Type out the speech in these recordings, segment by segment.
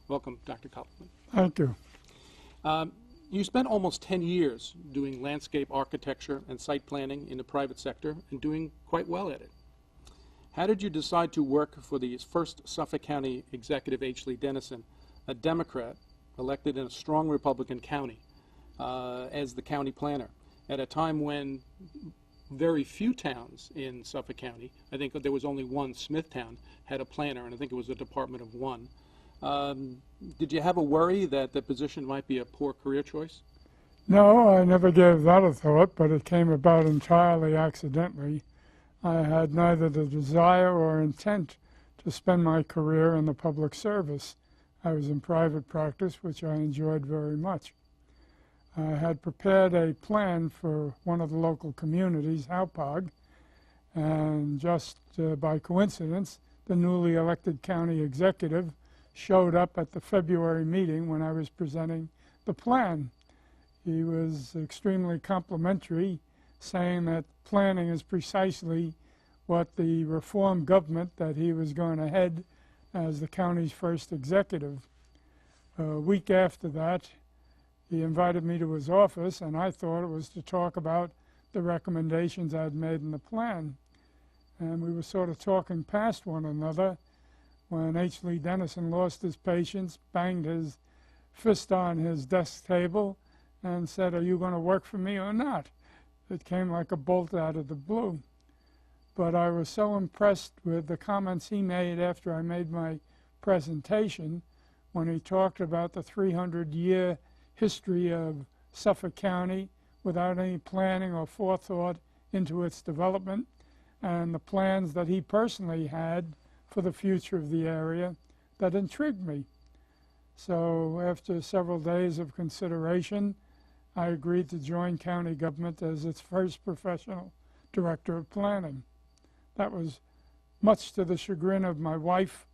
Welcome, Dr. Koppelman. Thank you. You spent almost 10 years doing landscape architecture and site planning in the private sector and doing quite well at it. How did you decide to work for the first Suffolk County executive, H. Lee Dennison, a Democrat elected in a strong Republican county, as the county planner, at a time when very few towns in Suffolk County, I think there was only one, Smithtown, had a planner, and I think it was a department of one. Did you have a worry that the position might be a poor career choice? No, I never gave that a thought, but it came about entirely accidentally. I had neither the desire or intent to spend my career in the public service. I was in private practice, which I enjoyed very much. I had prepared a plan for one of the local communities, Hauppauge, and just by coincidence, the newly elected county executive showed up at the February meeting when I was presenting the plan. He was extremely complimentary, saying that planning is precisely what the reform government that he was going to head as the county's first executive. A week after that, he invited me to his office, and I thought it was to talk about the recommendations I had made in the plan. And we were sort of talking past one another when H. Lee Dennison lost his patience, banged his fist on his desk table, and said, "Are you going to work for me or not?" It came like a bolt out of the blue. But I was so impressed with the comments he made after I made my presentation, when he talked about the 300-year history of Suffolk County without any planning or forethought into its development, and the plans that he personally had for the future of the area, that intrigued me. So after several days of consideration, I agreed to join county government as its first professional director of planning. That was much to the chagrin of my wife,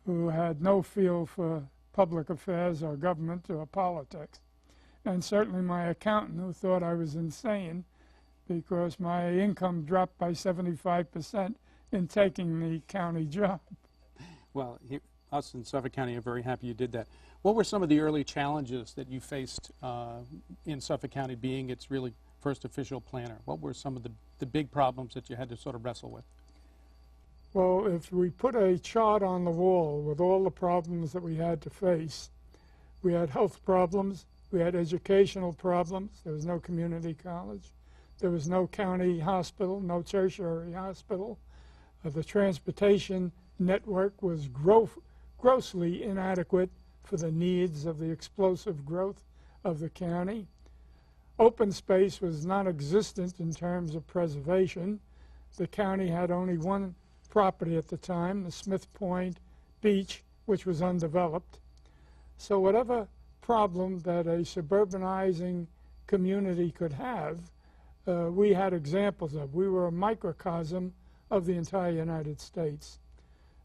who had no feel for public affairs or government or politics, and certainly my accountant, who thought I was insane because my income dropped by 75% in taking the county job. Well, us in Suffolk County are very happy you did that. What were some of the early challenges that you faced in Suffolk County, being its really first official planner? What were some of the big problems that you had to sort of wrestle with? Well, if we put a chart on the wall with all the problems that we had to face, we had health problems, we had educational problems, there was no community college, there was no county hospital, no tertiary hospital. The transportation network was grossly inadequate for the needs of the explosive growth of the county. Open space was non-existent in terms of preservation. The county had only one property at the time, the Smith Point Beach, which was undeveloped. So whatever problem that a suburbanizing community could have, we had examples of. We were a microcosm of the entire United States.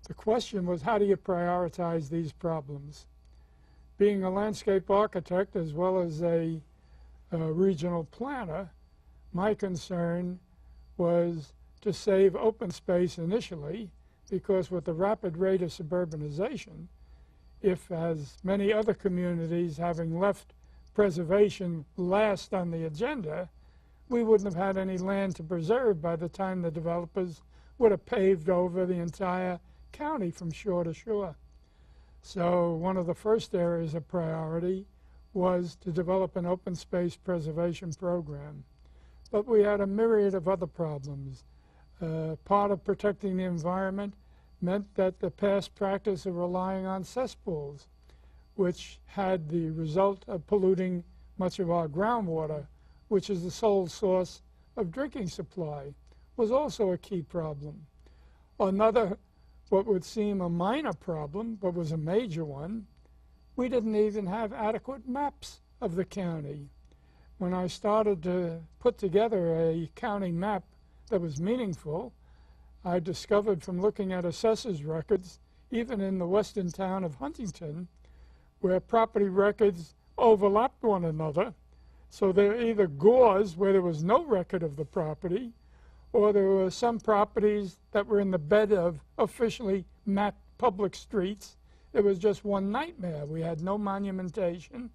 The question was, how do you prioritize these problems? Being a landscape architect as well as a regional planner, my concern was to save open space initially, because with the rapid rate of suburbanization, if, as many other communities having left preservation last on the agenda, we wouldn't have had any land to preserve by the time the developers would have paved over the entire county from shore to shore. So one of the first areas of priority was to develop an open space preservation program. But we had a myriad of other problems. Part of protecting the environment meant that the past practice of relying on cesspools, which had the result of polluting much of our groundwater, which is the sole source of drinking supply, was also a key problem. Another, what would seem a minor problem, but was a major one, we didn't even have adequate maps of the county. When I started to put together a county map that was meaningful, I discovered from looking at assessors' records, even in the western town of Huntington, where property records overlapped one another. So there are either gores where there was no record of the property, or there were some properties that were in the bed of officially mapped public streets it was just one nightmare. We had no monumentation,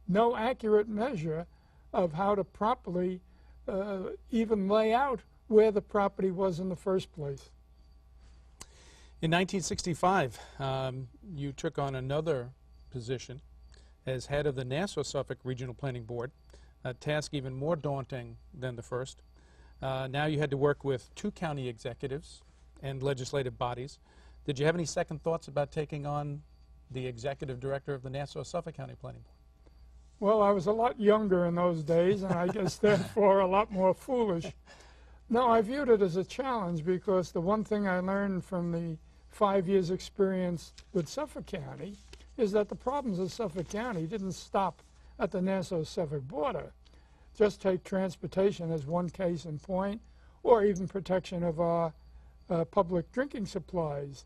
no accurate measure of how to properly even lay out where the property was in the first place. In 1965, you took on another position as head of the Nassau-Suffolk Regional Planning Board, a task even more daunting than the first. Now you had to work with 2 county executives and legislative bodies. Did you have any second thoughts about taking on the executive director of the Nassau-Suffolk County Planning Board? Well, I was a lot younger in those days, and I guess therefore a lot more foolish. No, I viewed it as a challenge because the one thing I learned from the 5 years experience with Suffolk County is that the problems of Suffolk County didn't stop at the Nassau-Suffolk border. Just take transportation as one case in point, or even protection of our public drinking supplies,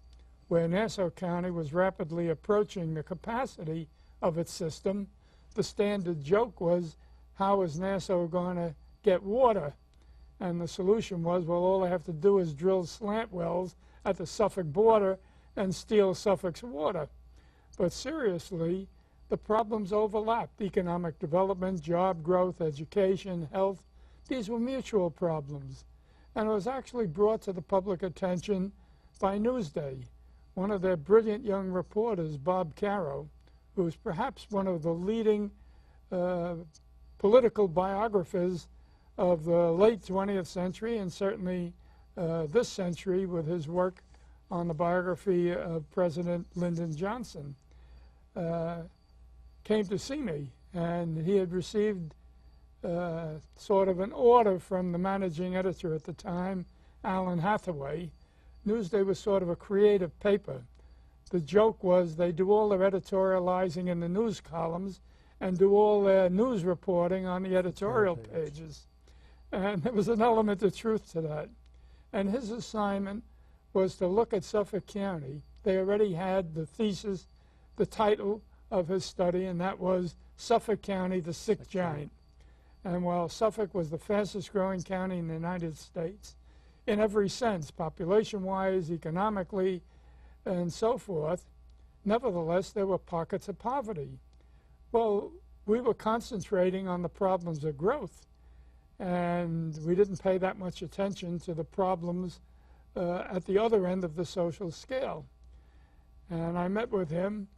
where Nassau County was rapidly approaching the capacity of its system. The standard joke was, how is Nassau going to get water? And the solution was, well, all they have to do is drill slant wells at the Suffolk border and steal Suffolk's water. But seriously, the problems overlapped: economic development, job growth, education, health. These were mutual problems. And it was actually brought to the public attention by Newsday. One of their brilliant young reporters, Bob Caro, who was perhaps one of the leading political biographers of the late 20th century, and certainly this century with his work on the biography of President Lyndon Johnson, came to see me. And he had received sort of an order from the managing editor at the time, Alan Hathaway. Newsday was sort of a creative paper. The joke was they do all their editorializing in the news columns and do all their news reporting on the editorial pages. And there was an element of truth to that. And his assignment was to look at Suffolk County. They already had the thesis, the title of his study, and that was Suffolk County, the Sick Giant. And while Suffolk was the fastest growing county in the United States, in every sense, population-wise, economically, and so forth, nevertheless, there were pockets of poverty. Well, we were concentrating on the problems of growth, and we didn't pay that much attention to the problems at the other end of the social scale. And I met with him,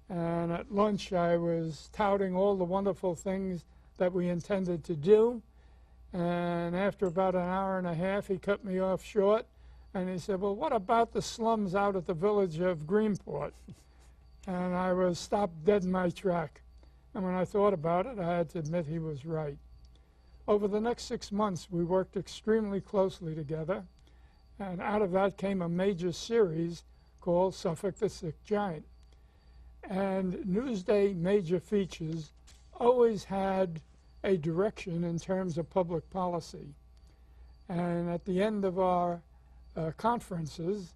and at lunch I was touting all the wonderful things that we intended to do. And after about an hour and a half, he cut me off short, and he said, well, what about the slums out at the village of Greenport? And I was stopped dead in my track. And when I thought about it, I had to admit he was right. Over the next 6 months, we worked extremely closely together, and out of that came a major series called Suffolk the Sick Giant. And Newsday major features always had a direction in terms of public policy. And at the end of our conferences,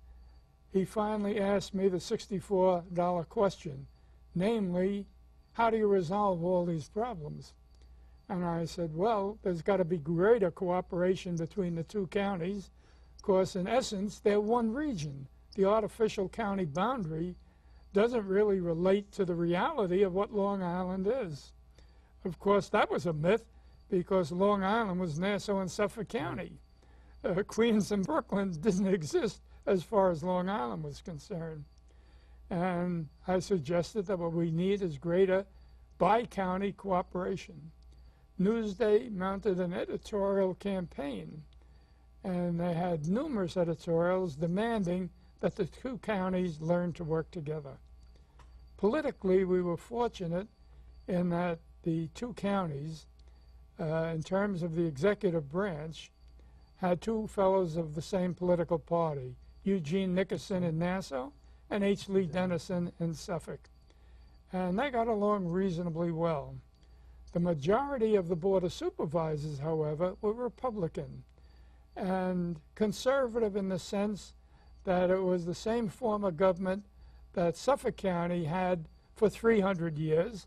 he finally asked me the $64 question, namely, how do you resolve all these problems? And I said, well, there's got to be greater cooperation between the 2 counties, because in essence, they're one region. The artificial county boundary doesn't really relate to the reality of what Long Island is. Of course, that was a myth, because Long Island was Nassau and Suffolk County. Queens and Brooklyn didn't exist as far as Long Island was concerned. And I suggested that what we need is greater bi-county cooperation. Newsday mounted an editorial campaign, and they had numerous editorials demanding that the 2 counties learn to work together. Politically, we were fortunate in that the 2 counties, in terms of the executive branch, had 2 fellows of the same political party, Eugene Nickerson in Nassau and H. Lee Dennison in Suffolk. And they got along reasonably well. The majority of the Board of Supervisors, however, were Republican and conservative in the sense that it was the same form of government that Suffolk County had for 300 years,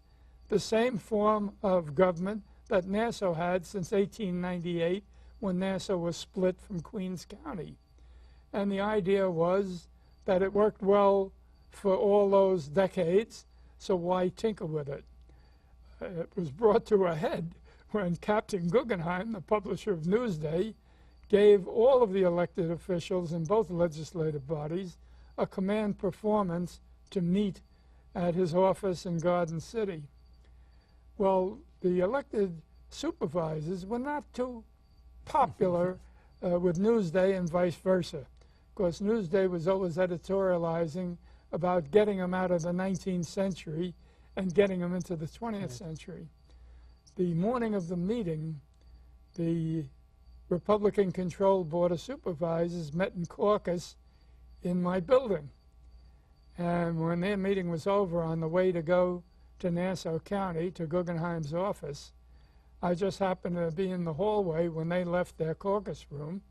the same form of government that Nassau had since 1898, when Nassau was split from Queens County. And the idea was that it worked well for all those decades, so why tinker with it? It was brought to a head when Captain Guggenheim, the publisher of Newsday, gave all of the elected officials in both legislative bodies a command performance to meet at his office in Garden City. Well, the elected supervisors were not too popular with Newsday and vice versa. Of course, Newsday was always editorializing about getting them out of the 19th century and getting them into the 20th century. The morning of the meeting, the Republican-controlled Board of Supervisors met in caucus in my building. And when their meeting was over, on the way to go to Nassau County, to Guggenheim's office, I just happened to be in the hallway when they left their caucus room,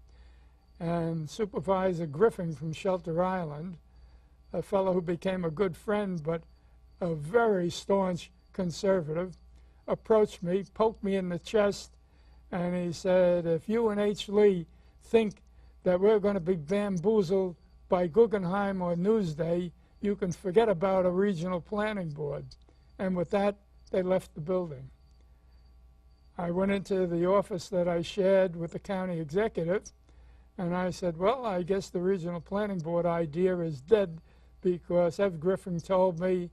and Supervisor Griffin from Shelter Island, a fellow who became a good friend but a very staunch conservative, approached me, poked me in the chest, and he said, if you and H. Lee think that we're going to be bamboozled by Guggenheim or Newsday, you can forget about a regional planning board. And with that, they left the building. I went into the office that I shared with the county executive, and I said, well, I guess the regional planning board idea is dead, because Ev Griffin told me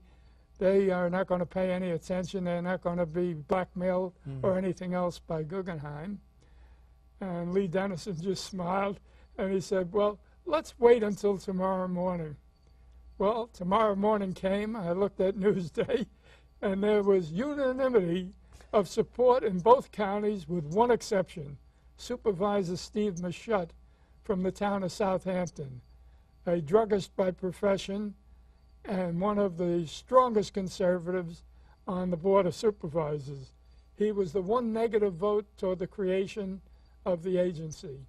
they are not going to pay any attention, they're not going to be blackmailed or anything else by Guggenheim. And Lee Dennison just smiled, and he said, well, let's wait until tomorrow morning. Well, tomorrow morning came, I looked at Newsday, and there was unanimity of support in both counties with one exception, Supervisor Steve Machut from the town of Southampton, a druggist by profession and one of the strongest conservatives on the Board of Supervisors. He was the one negative vote toward the creation of the agency.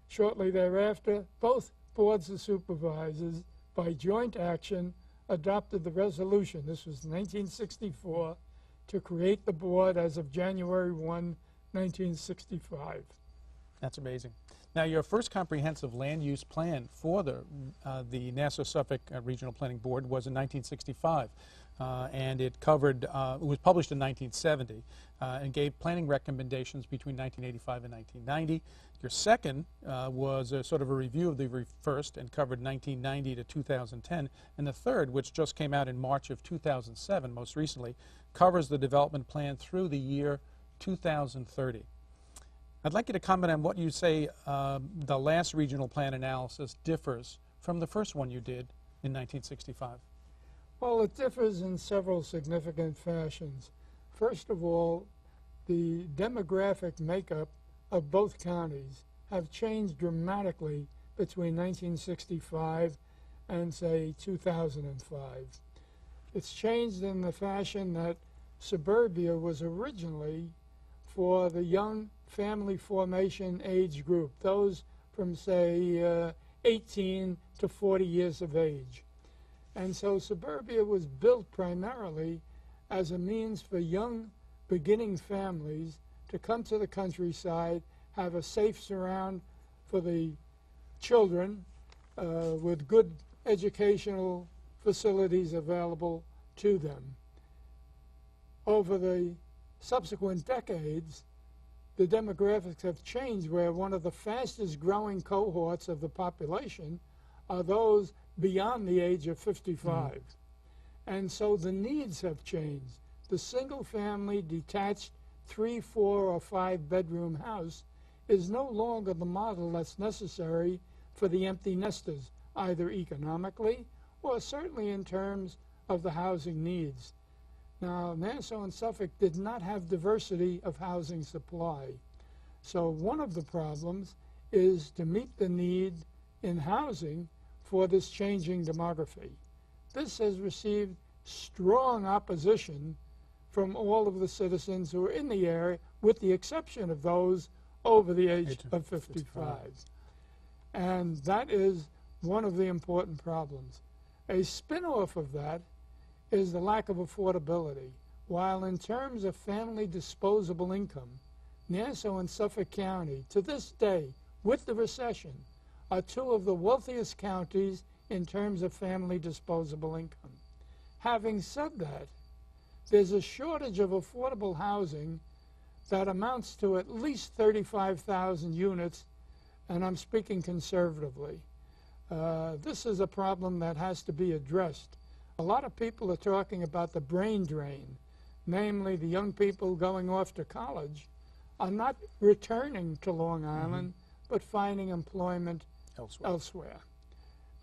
Shortly thereafter, both boards of supervisors, by joint action, adopted the resolution, this was 1964, to create the board as of January 1, 1965. That's amazing. Now, your first comprehensive land use plan for the Nassau-Suffolk Regional Planning Board was in 1965, and it covered, it was published in 1970, and gave planning recommendations between 1985 and 1990. Your second was a sort of a review of the first and covered 1990 to 2010, and the third, which just came out in March of 2007, most recently, covers the development plan through the year 2030. I'd like you to comment on what you say the last regional plan analysis differs from the first one you did in 1965. Well, it differs in several significant fashions. First of all, the demographic makeup of both counties have changed dramatically between 1965 and, say, 2005. It's changed in the fashion that suburbia was originally for the young family formation age group, those from, say, 18 to 40 years of age. And so suburbia was built primarily as a means for young beginning families to come to the countryside, have a safe surround for the children with good educational facilities available to them. Over the subsequent decades, the demographics have changed, where one of the fastest growing cohorts of the population are those beyond the age of 55. And so the needs have changed. The single family detached 3, 4, or 5 bedroom house is no longer the model that's necessary for the empty nesters, either economically or certainly in terms of the housing needs. Now, Nassau and Suffolk did not have diversity of housing supply. So one of the problems is to meet the need in housing for this changing demography. This has received strong opposition from all of the citizens who are in the area, with the exception of those over the age of 55. And that is one of the important problems. A spin-off of that is the lack of affordability. While in terms of family disposable income, Nassau and Suffolk County, to this day, with the recession, are two of the wealthiest counties in terms of family disposable income. Having said that, there's a shortage of affordable housing that amounts to at least 35,000 units, and I'm speaking conservatively. This is a problem that has to be addressed. A lot of people are talking about the brain drain, namely the young people going off to college are not returning to Long Island, but finding employment elsewhere.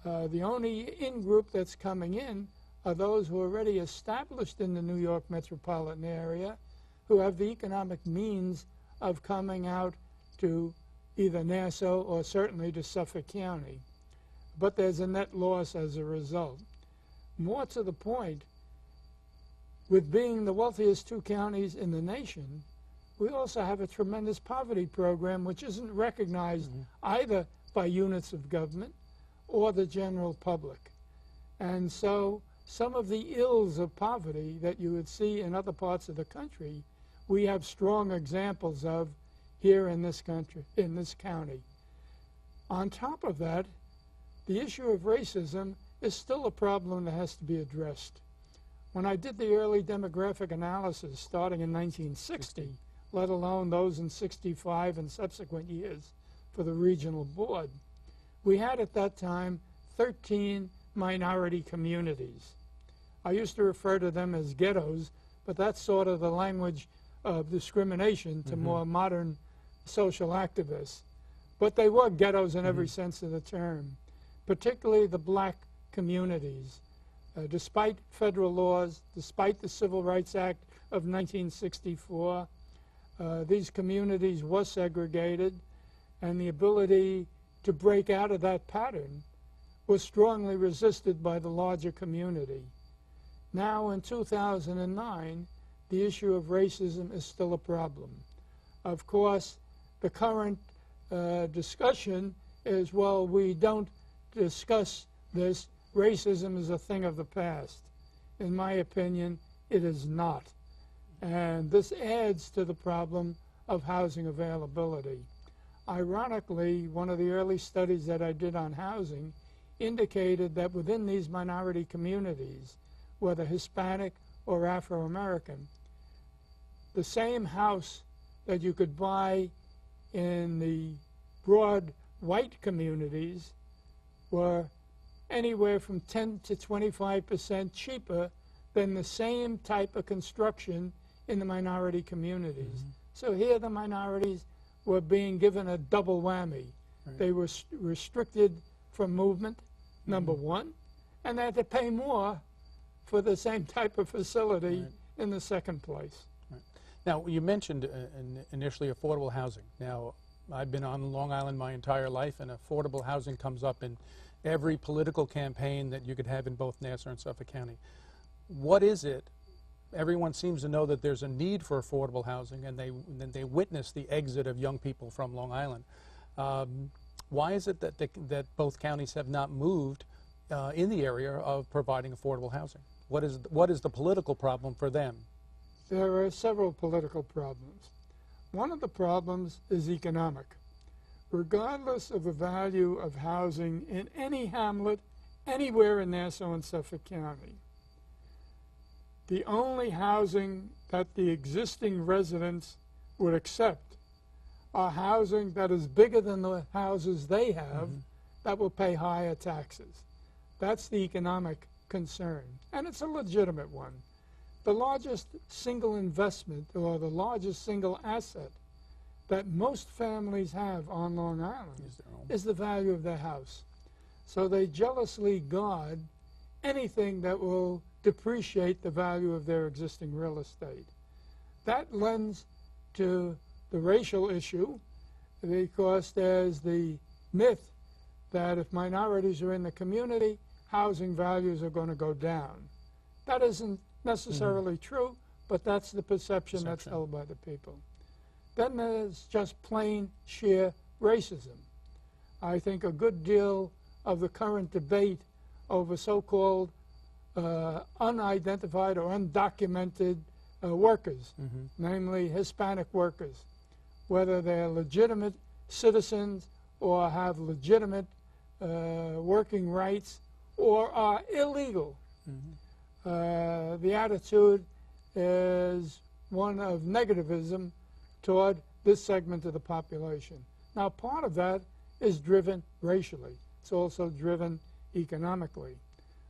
The only in-group that's coming in are those who are already established in the New York metropolitan area, who have the economic means of coming out to either Nassau or certainly to Suffolk County. But there's a net loss as a result. More to the point, with being the wealthiest two counties in the nation, we also have a tremendous poverty program which isn't recognized either by units of government or the general public. And so some of the ills of poverty that you would see in other parts of the country, we have strong examples of here in this country, in this county. On top of that, the issue of racism is still a problem that has to be addressed. When I did the early demographic analysis starting in 1960, let alone those in 65 and subsequent years for the regional board, we had at that time 13 minority communities. I used to refer to them as ghettos, but that's sort of the language of discrimination to more modern social activists. But they were ghettos in every sense of the term, particularly the black communities. Despite federal laws, despite the Civil Rights Act of 1964, these communities were segregated, and the ability to break out of that pattern was strongly resisted by the larger community. Now in 2009, the issue of racism is still a problem. Of course, the current discussion is, well, we don't discuss this. Racism is a thing of the past. In my opinion, it is not. And this adds to the problem of housing availability. Ironically, one of the early studies that I did on housing indicated that within these minority communities, whether Hispanic or Afro-American, the same house that you could buy in the broad white communities were anywhere from 10 to 25% cheaper than the same type of construction in the minority communities. So here the minorities were being given a double whammy. They were restricted from movement, number one, and they had to pay more for the same type of facility in the second place. Now, you mentioned initially affordable housing. Now, I've been on Long Island my entire life, and affordable housing comes up in every political campaign that you could have in both Nassau and Suffolk County. What is it? Everyone seems to know that there's a need for affordable housing, and they witness the exit of young people from Long Island. Why is it that both counties have not moved in the area of providing affordable housing? What is the political problem for them? There are several political problems. One of the problems is economic. Regardless of the value of housing in any hamlet, anywhere in Nassau and Suffolk County, the only housing that the existing residents would accept are housing that is bigger than the houses they have that will pay higher taxes. That's the economic concern, and it's a legitimate one. The largest single investment or the largest single asset that most families have on Long Island is the value of their house. So they jealously guard anything that will depreciate the value of their existing real estate. That lends to the racial issue, because there's the myth that if minorities are in the community, housing values are going to go down. That isn't necessarily true, but that's the perception that's held by the people. Then there's just plain, sheer racism. I think a good deal of the current debate over so-called unidentified or undocumented workers, namely Hispanic workers, whether they're legitimate citizens or have legitimate working rights, or are illegal. The attitude is one of negativism toward this segment of the population. Now, part of that is driven racially. It's also driven economically.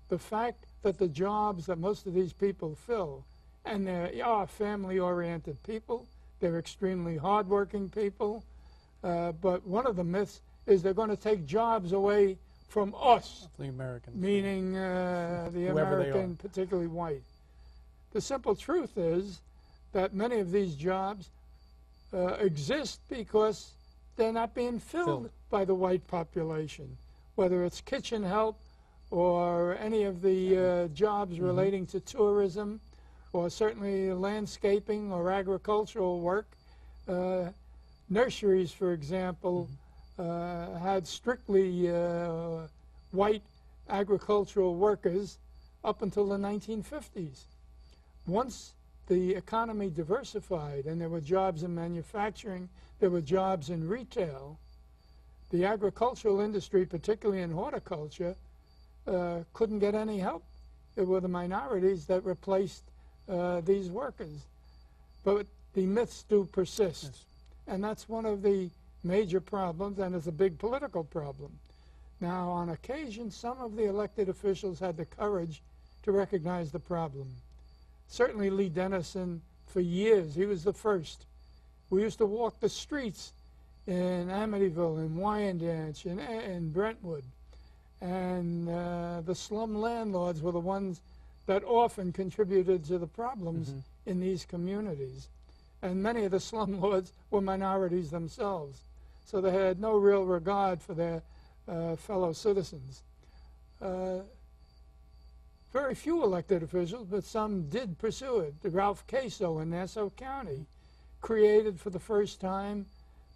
The fact that the jobs that most of these people fill, and they are family-oriented people, they're extremely hardworking people, but one of the myths is they're going to take jobs away from us, the Americans, meaning the American, particularly white. The simple truth is that many of these jobs exist because they're not being filled by the white population, whether it's kitchen help or any of the jobs relating to tourism, or certainly landscaping or agricultural work. Nurseries, for example, had strictly white agricultural workers up until the 1950s. Once the economy diversified and there were jobs in manufacturing, there were jobs in retail, the agricultural industry, particularly in horticulture, couldn't get any help. It were the minorities that replaced these workers. But the myths do persist. Yes. And that's one of the major problems, and it's a big political problem. Now, on occasion, some of the elected officials had the courage to recognize the problem. Certainly Lee Dennison, for years, he was the first. We used to walk the streets in Amityville, in Wyandanch, in Brentwood. And the slum landlords were the ones that often contributed to the problems in these communities. And many of the slumlords were minorities themselves. So they had no real regard for their fellow citizens. Very few elected officials, but some did pursue it. Ralph Caso in Nassau County created for the first time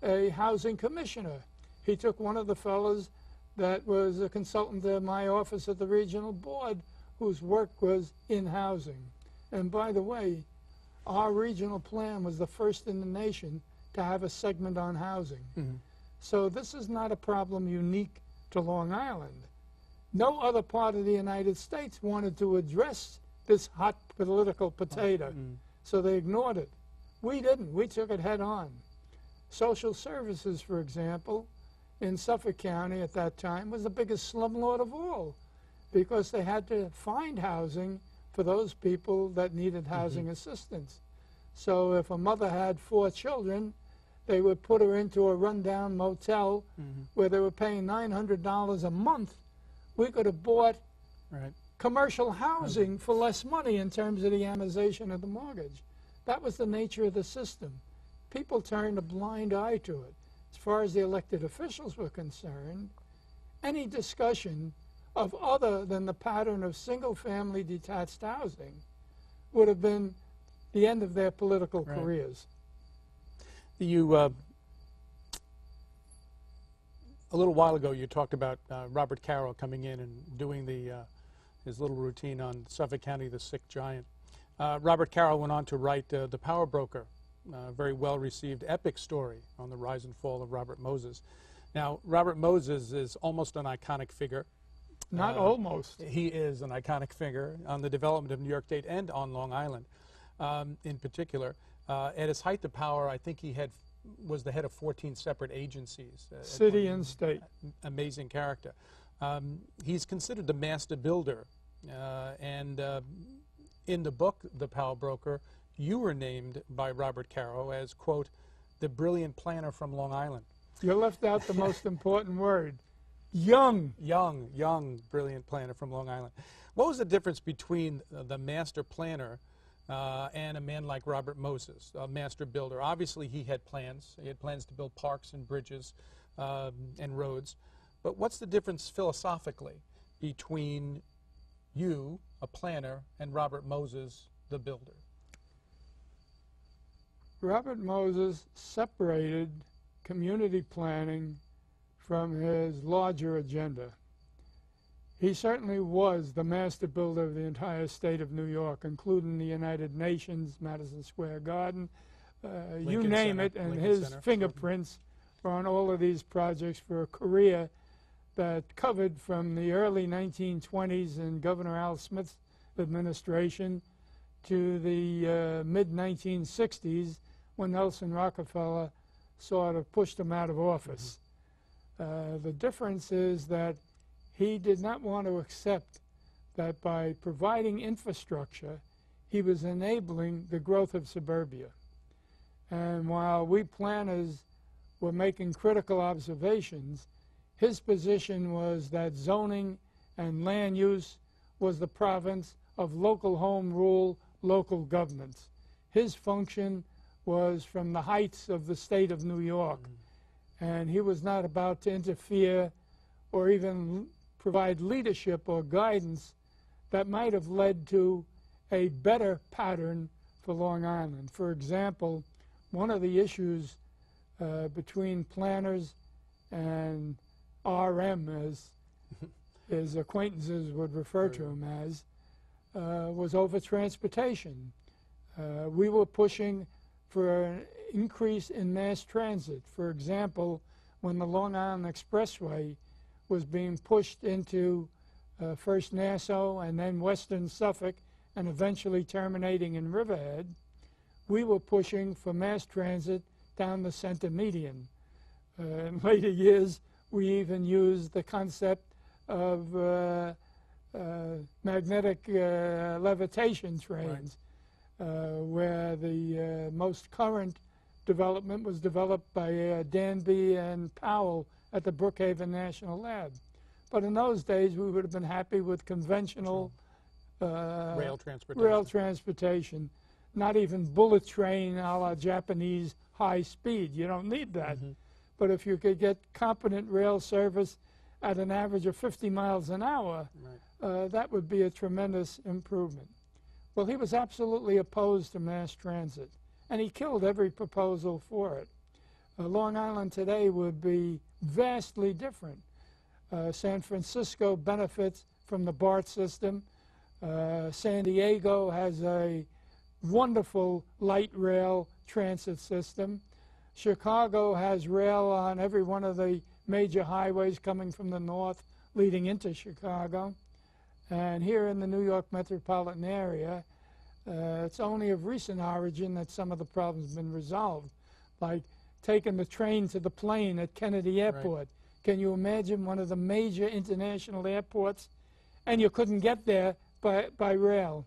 a housing commissioner. He took one of the fellows that was a consultant to my office at the regional board whose work was in housing. And by the way, our regional plan was the first in the nation to have a segment on housing. So this is not a problem unique to Long Island. No other part of the United States wanted to address this hot political potato, so they ignored it. We didn't. We took it head on. Social services, for example, in Suffolk County at that time was the biggest slumlord of all, because they had to find housing for those people that needed housing assistance. So if a mother had 4 children, they would put her into a rundown motel where they were paying $900 a month. We could have bought commercial housing for less money in terms of the amortization of the mortgage. That was the nature of the system. People turned a blind eye to it. As far as the elected officials were concerned, any discussion of other than the pattern of single-family detached housing would have been the end of their political careers. You, a little while ago, you talked about Robert Caro coming in and doing his little routine on Suffolk County, the Sick Giant. Robert Caro went on to write The Power Broker, a very well-received epic story on the rise and fall of Robert Moses. Now, Robert Moses is almost an iconic figure. Not almost. He is an iconic figure on the development of New York State and on Long Island in particular. At his height of power, I think he was the head of 14 separate agencies. City and state. Amazing character. He's considered the master builder. And in the book, The Power Broker, you were named by Robert Caro as, quote, the brilliant planner from Long Island. You left out the most important word. Young, brilliant planner from Long Island. What was the difference between the master planner and a man like Robert Moses, a master builder? Obviously, he had plans. He had plans to build parks and bridges and roads. But what's the difference philosophically between you, a planner, and Robert Moses, the builder? Robert Moses separated community planning from his larger agenda. He certainly was the master builder of the entire state of New York, including the United Nations, Madison Square Garden, you name it, and his fingerprints were on all of these projects for a career that covered from the early 1920s in Governor Al Smith's administration to the mid-1960s when Nelson Rockefeller sort of pushed him out of office. The difference is that he did not want to accept that by providing infrastructure, he was enabling the growth of suburbia. And while we planners were making critical observations, his position was that zoning and land use was the province of local home rule, local governments. His function was from the heights of the state of New York, and he was not about to interfere or even provide leadership or guidance that might have led to a better pattern for Long Island. For example, one of the issues between planners and RM, as his acquaintances would refer to him as, was over transportation. We were pushing for an increase in mass transit. For example, when the Long Island Expressway was being pushed into first Nassau and then western Suffolk and eventually terminating in Riverhead, we were pushing for mass transit down the center median. In later years, we even used the concept of magnetic levitation trains, where the most current development was developed by Danby and Powell at the Brookhaven National Lab. But in those days, we would have been happy with conventional rail transportation, not even bullet train a la Japanese high speed. You don't need that. But if you could get competent rail service at an average of 50 miles an hour, that would be a tremendous improvement. Well, he was absolutely opposed to mass transit, and he killed every proposal for it. Long Island today would be vastly different. San Francisco benefits from the BART system. San Diego has a wonderful light rail transit system. Chicago has rail on every one of the major highways coming from the north leading into Chicago. And here in the New York metropolitan area, it's only of recent origin that some of the problems have been resolved, like taking the train to the plane at Kennedy Airport. Can you imagine one of the major international airports, and you couldn't get there by rail?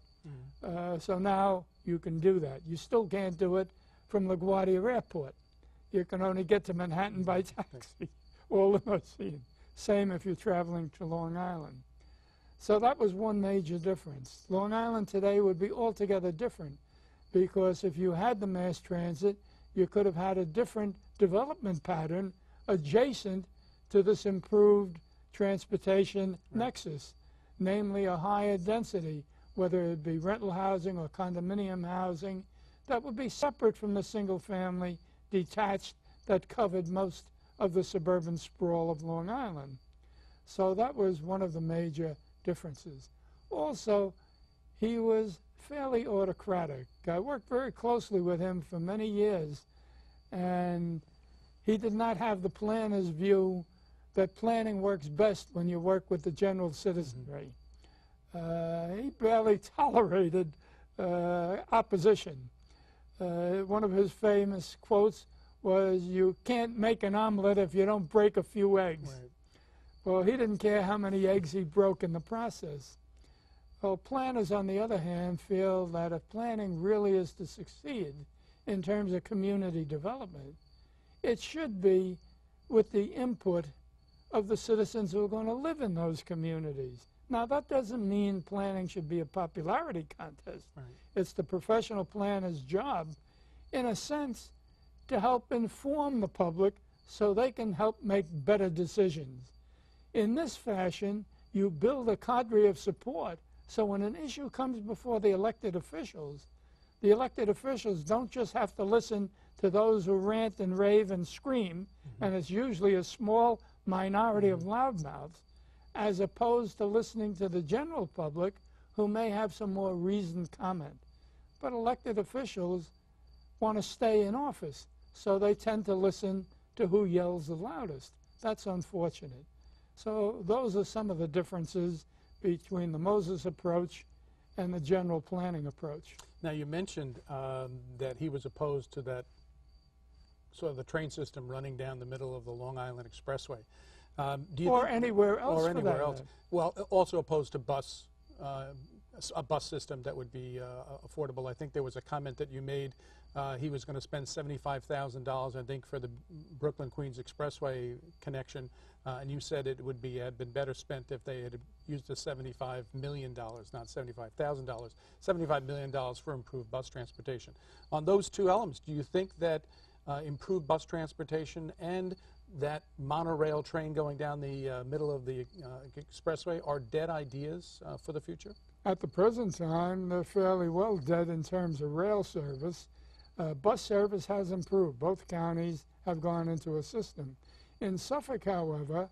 So now you can do that. You still can't do it from LaGuardia Airport. You can only get to Manhattan by taxi or limousine. Same if you're traveling to Long Island. So that was one major difference. Long Island today would be altogether different, because if you had the mass transit, you could have had a different development pattern adjacent to this improved transportation nexus, namely a higher density, whether it be rental housing or condominium housing, that would be separate from the single family, detached, that covered most of the suburban sprawl of Long Island. So that was one of the major differences. Also, he was fairly autocratic. I worked very closely with him for many years, and he did not have the planner's view that planning works best when you work with the general citizenry. He barely tolerated opposition. One of his famous quotes was, "You can't make an omelet if you don't break a few eggs." Well, he didn't care how many eggs he broke in the process. Well, planners, on the other hand, feel that if planning really is to succeed in terms of community development, it should be with the input of the citizens who are going to live in those communities. Now, that doesn't mean planning should be a popularity contest. It's the professional planner's job, in a sense, to help inform the public so they can help make better decisions. In this fashion, you build a cadre of support, so when an issue comes before the elected officials don't just have to listen to those who rant and rave and scream, and it's usually a small minority of loudmouths, as opposed to listening to the general public who may have some more reasoned comment. But elected officials want to stay in office, so they tend to listen to who yells the loudest. That's unfortunate. So those are some of the differences between the Moses approach and the general planning approach. Now, you mentioned that he was opposed to that sort of the train system running down the middle of the Long Island Expressway. Do you Or think, anywhere else or for anywhere that else? matter. Well, also opposed to a bus system that would be affordable. I think there was a comment that you made. He was going to spend $75,000, I think, for the Brooklyn-Queens Expressway connection, and you said it would had been better spent if they had used the $75 million, not $75,000, $75 million for improved bus transportation. On those two elements, do you think that improved bus transportation and that monorail train going down the middle of the expressway are dead ideas for the future? At the present time, they're fairly well dead in terms of rail service. Bus service has improved. Both counties have gone into a system. In Suffolk, however,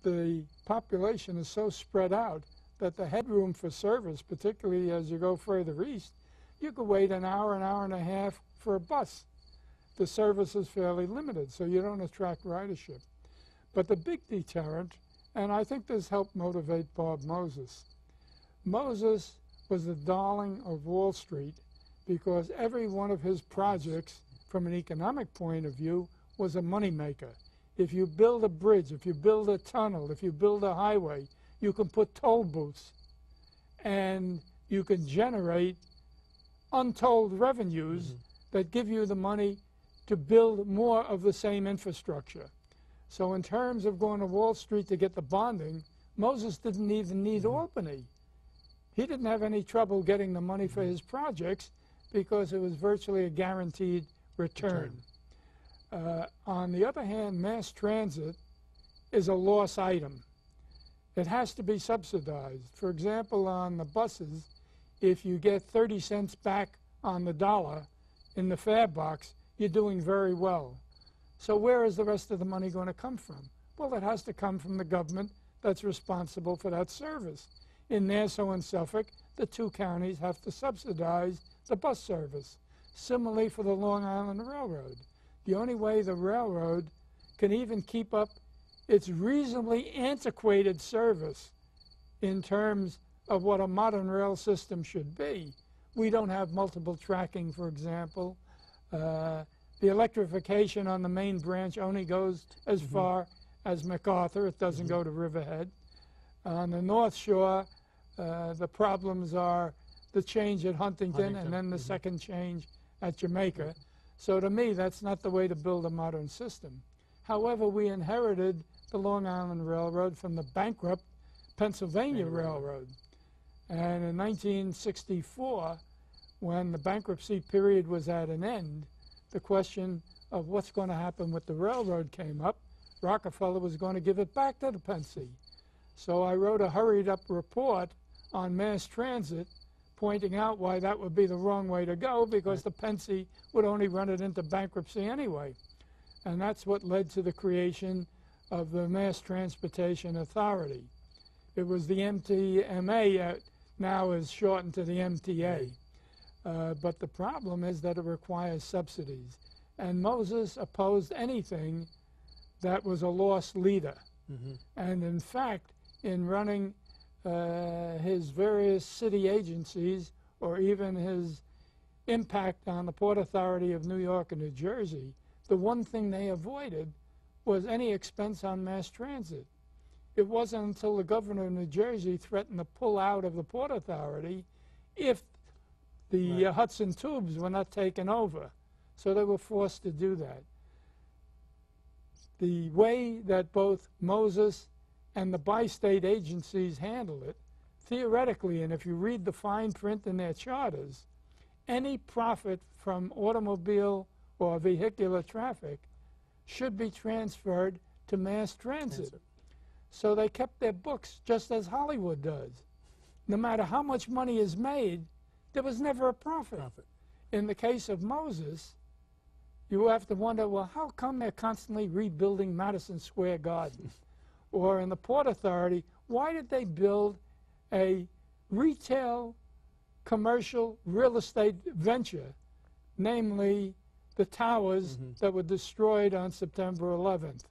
the population is so spread out that the headroom for service, particularly as you go further east, you could wait an hour and a half for a bus. The service is fairly limited, so you don't attract ridership. But the big deterrent, and I think this helped motivate Bob Moses. Moses was the darling of Wall Street because every one of his projects, from an economic point of view, was a moneymaker. If you build a bridge, if you build a tunnel, if you build a highway, you can put toll booths, and you can generate untold revenues that give you the money to build more of the same infrastructure. So in terms of going to Wall Street to get the bonding, Moses didn't even need Albany. He didn't have any trouble getting the money for his projects because it was virtually a guaranteed return. On the other hand, mass transit is a loss item. It has to be subsidized. For example, on the buses, if you get 30 cents back on the dollar in the fare box, you're doing very well. So where is the rest of the money going to come from? Well, it has to come from the government that's responsible for that service. In Nassau and Suffolk, the two counties have to subsidize the bus service. Similarly for the Long Island Railroad. The only way the railroad can even keep up its reasonably antiquated service in terms of what a modern rail system should be. We don't have multiple tracking, for example. The electrification on the main branch only goes as far as MacArthur. It doesn't go to Riverhead. On the North Shore, the problems are the change at Huntington and then the second change at Jamaica. So to me, that's not the way to build a modern system. However, we inherited the Long Island Railroad from the bankrupt Pennsylvania Railroad. And in 1964, when the bankruptcy period was at an end, the question of what's going to happen with the railroad came up. Rockefeller was going to give it back to the Pennsy. So I wrote a hurried-up report on mass transit pointing out why that would be the wrong way to go because the Pennsy would only run it into bankruptcy anyway. And that's what led to the creation of the Mass Transportation Authority. It was the MTMA, now is shortened to the MTA. But the problem is that it requires subsidies. And Moses opposed anything that was a loss leader. And in fact, in running his various city agencies, or even his impact on the Port Authority of New York and New Jersey, the one thing they avoided was any expense on mass transit. It wasn't until the governor of New Jersey threatened to pull out of the Port Authority if the Hudson Tubes were not taken over. So they were forced to do that. The way that both Moses and the bi-state agencies handle it, theoretically, and if you read the fine print in their charters, any profit from automobile or vehicular traffic should be transferred to mass transit. So they kept their books just as Hollywood does. No matter how much money is made, there was never a profit. In the case of Moses, you have to wonder, well, how come they're constantly rebuilding Madison Square Garden? Or in the Port Authority, why did they build a retail, commercial, real estate venture, namely the towers that were destroyed on September 11th?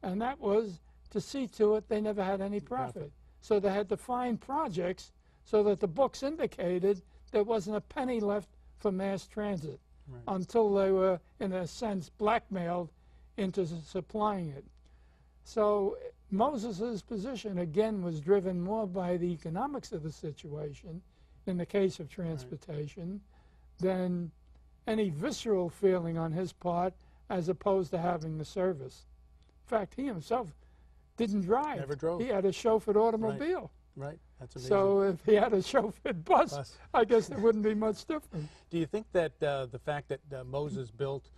And that was to see to it they never had any profit. So they had to find projects so that the books indicated there wasn't a penny left for mass transit until they were, in a sense, blackmailed into supplying it. So Moses's position, again, was driven more by the economics of the situation in the case of transportation than any visceral feeling on his part as opposed to having the service. In fact, he himself didn't drive. Never drove. He had a chauffeured automobile. Right, that's amazing. So if he had a chauffeured bus, I guess there wouldn't be much different. Do you think that the fact that Moses built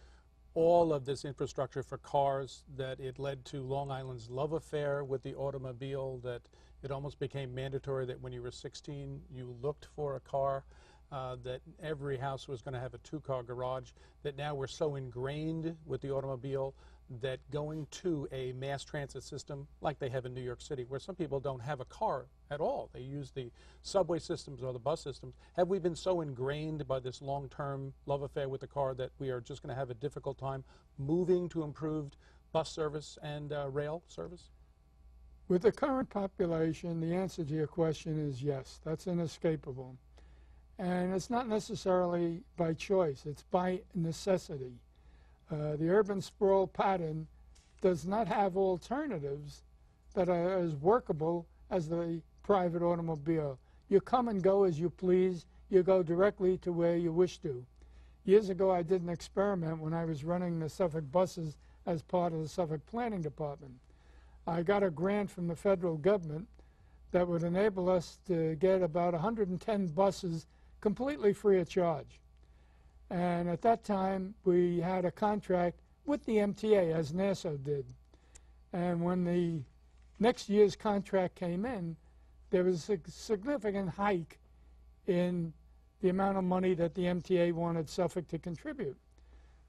all of this infrastructure for cars, that it led to Long Island's love affair with the automobile, that it almost became mandatory that when you were 16 you looked for a car, that every house was going to have a two-car garage, that now we're so ingrained with the automobile that going to a mass transit system like they have in New York City, where some people don't have a car at all, they use the subway systems or the bus systems, have we been so ingrained by this long-term love affair with the car that we are just going to have a difficult time moving to improved bus service and rail service? With the current population, the answer to your question is yes. That's inescapable. And it's not necessarily by choice, it's by necessity. The urban sprawl pattern does not have alternatives that are as workable as the private automobile. You come and go as you please. You go directly to where you wish to. Years ago, I did an experiment when I was running the Suffolk buses as part of the Suffolk Planning Department. I got a grant from the federal government that would enable us to get about 110 buses completely free of charge. And at that time, we had a contract with the MTA, as Nassau did. And when the next year's contract came in, there was a significant hike in the amount of money that the MTA wanted Suffolk to contribute.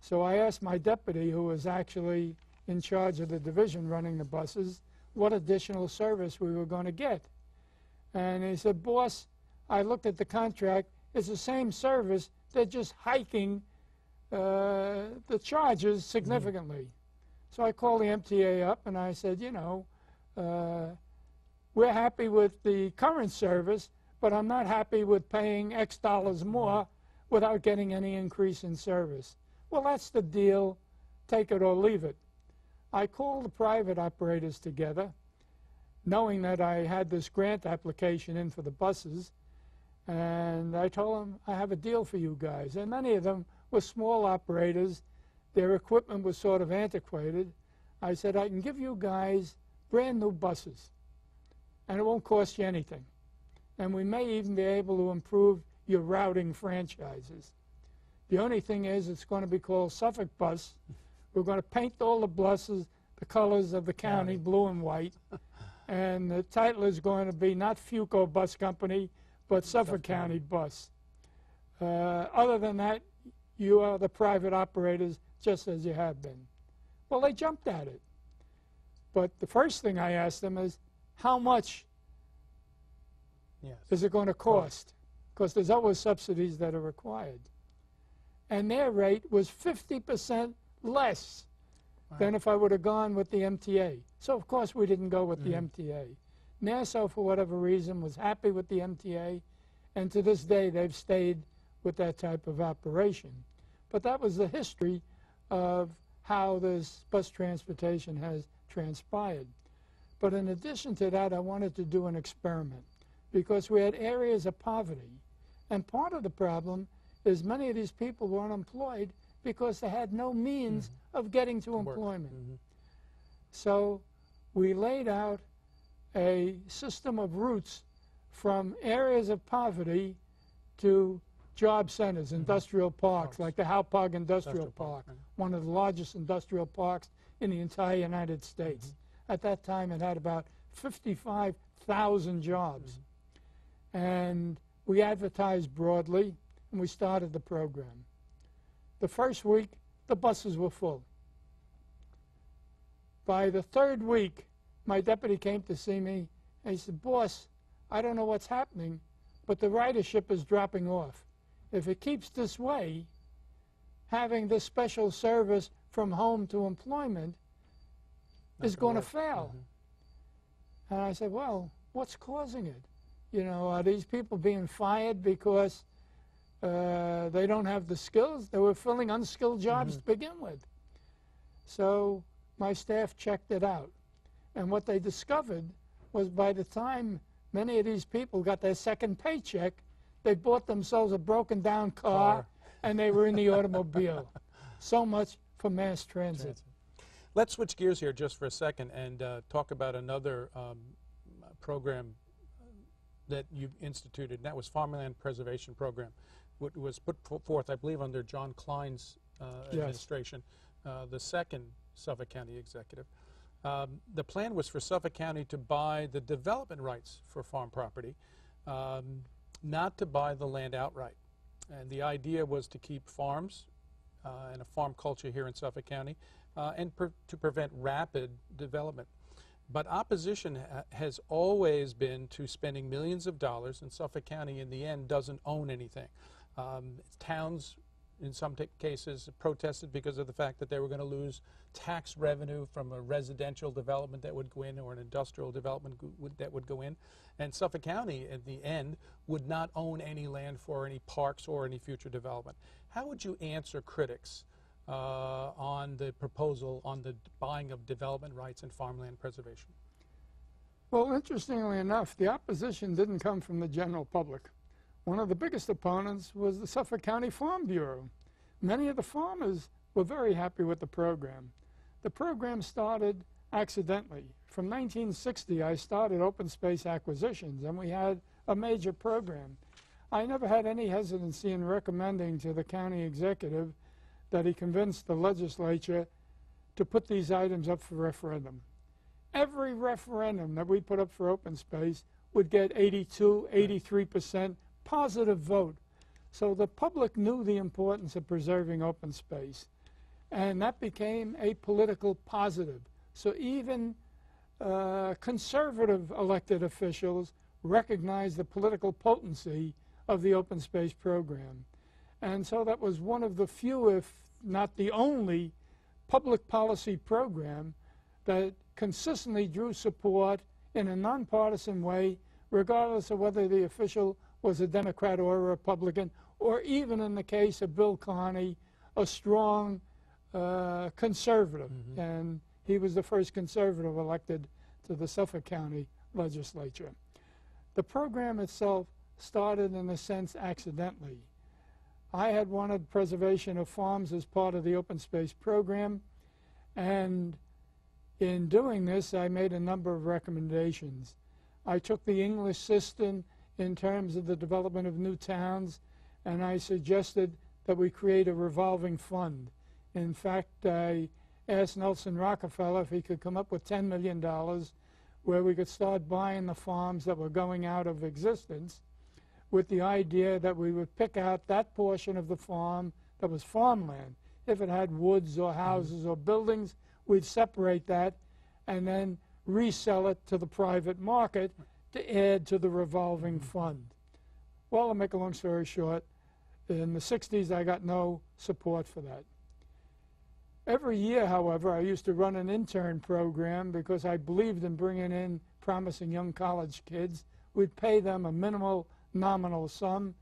So I asked my deputy, who was actually in charge of the division running the buses, what additional service we were going to get. And he said, "Boss, I looked at the contract. It's the same service. They're just hiking the charges significantly." So I called the MTA up and I said, you know, we're happy with the current service, but I'm not happy with paying X dollars more without getting any increase in service. Well, that's the deal. Take it or leave it. I called the private operators together, knowing that I had this grant application in for the buses, and I told them, I have a deal for you guys. And many of them were small operators. Their equipment was sort of antiquated. I said, I can give you guys brand new buses, and it won't cost you anything. And we may even be able to improve your routing franchises. The only thing is, it's going to be called Suffolk Bus. We're going to paint all the buses the colors of the county, blue and white. And the title is going to be not Fuco Bus Company, but Suffolk County Bus. Other than that, you are the private operators just as you have been. Well, they jumped at it. But the first thing I asked them is, how much is it going to cost? Because there's always subsidies that are required. And their rate was 50% less than if I would have gone with the MTA. So, of course, we didn't go with the MTA. Nassau, for whatever reason, was happy with the MTA, and to this day they've stayed with that type of operation. But that was the history of how this bus transportation has transpired. But in addition to that, I wanted to do an experiment because we had areas of poverty. And part of the problem is many of these people were unemployed because they had no means of getting to employment. So we laid out a system of routes from areas of poverty to job centers, industrial parks, like the Hauppauge Industrial Park, one of the largest industrial parks in the entire United States. At that time, it had about 55,000 jobs. And we advertised broadly, and we started the program. The first week, the buses were full. By the third week, my deputy came to see me, and he said, "Boss, I don't know what's happening, but the ridership is dropping off. If it keeps this way, having this special service from home to employment is going to fail." And I said, well, what's causing it? You know, are these people being fired because they don't have the skills? They were filling unskilled jobs to begin with. So my staff checked it out. And what they discovered was by the time many of these people got their second paycheck, they bought themselves a broken down car and they were in the automobile. So much for mass transit. Let's switch gears here just for a second and talk about another program that you instituted, and that was Farmland Preservation Program. What was put forth, I believe, under John Klein's administration, the second Suffolk County executive. The plan was for Suffolk County to buy the development rights for farm property, not to buy the land outright. And the idea was to keep farms and a farm culture here in Suffolk County and to prevent rapid development. But opposition has always been to spending millions of dollars, and Suffolk County in the end doesn't own anything. Towns in some cases protested because of the fact that they were going to lose tax revenue from a residential development that would go in or an industrial development that would go in. And Suffolk County, in the end, would not own any land for any parks or any future development. How would you answer critics on the proposal on the buying of development rights and farmland preservation? Well, interestingly enough, the opposition didn't come from the general public. One of the biggest opponents was the Suffolk County Farm Bureau. Many of the farmers were very happy with the program. The program started accidentally. From 1960, I started open space acquisitions, and we had a major program. I never had any hesitancy in recommending to the county executive that he convinced the legislature to put these items up for referendum. Every referendum that we put up for open space would get 82, 83% positive vote. So the public knew the importance of preserving open space, and that became a political positive. So even conservative elected officials recognized the political potency of the open space program. And so that was one of the few, if not the only, public policy program that consistently drew support in a nonpartisan way, regardless of whether the official was a Democrat or a Republican, or even in the case of Bill Carney, a strong conservative. And he was the first conservative elected to the Suffolk County legislature. The program itself started, in a sense, accidentally. I had wanted preservation of farms as part of the open space program, and in doing this, I made a number of recommendations. I took the English system in terms of the development of new towns, and I suggested that we create a revolving fund. In fact, I asked Nelson Rockefeller if he could come up with $10 million where we could start buying the farms that were going out of existence, with the idea that we would pick out that portion of the farm that was farmland. If it had woods or houses or buildings, we'd separate that and then resell it to the private market to add to the revolving fund. Well, to make a long story short, in the 60s I got no support for that. Every year, however, I used to run an intern program because I believed in bringing in promising young college kids. We'd pay them a minimal nominal sum,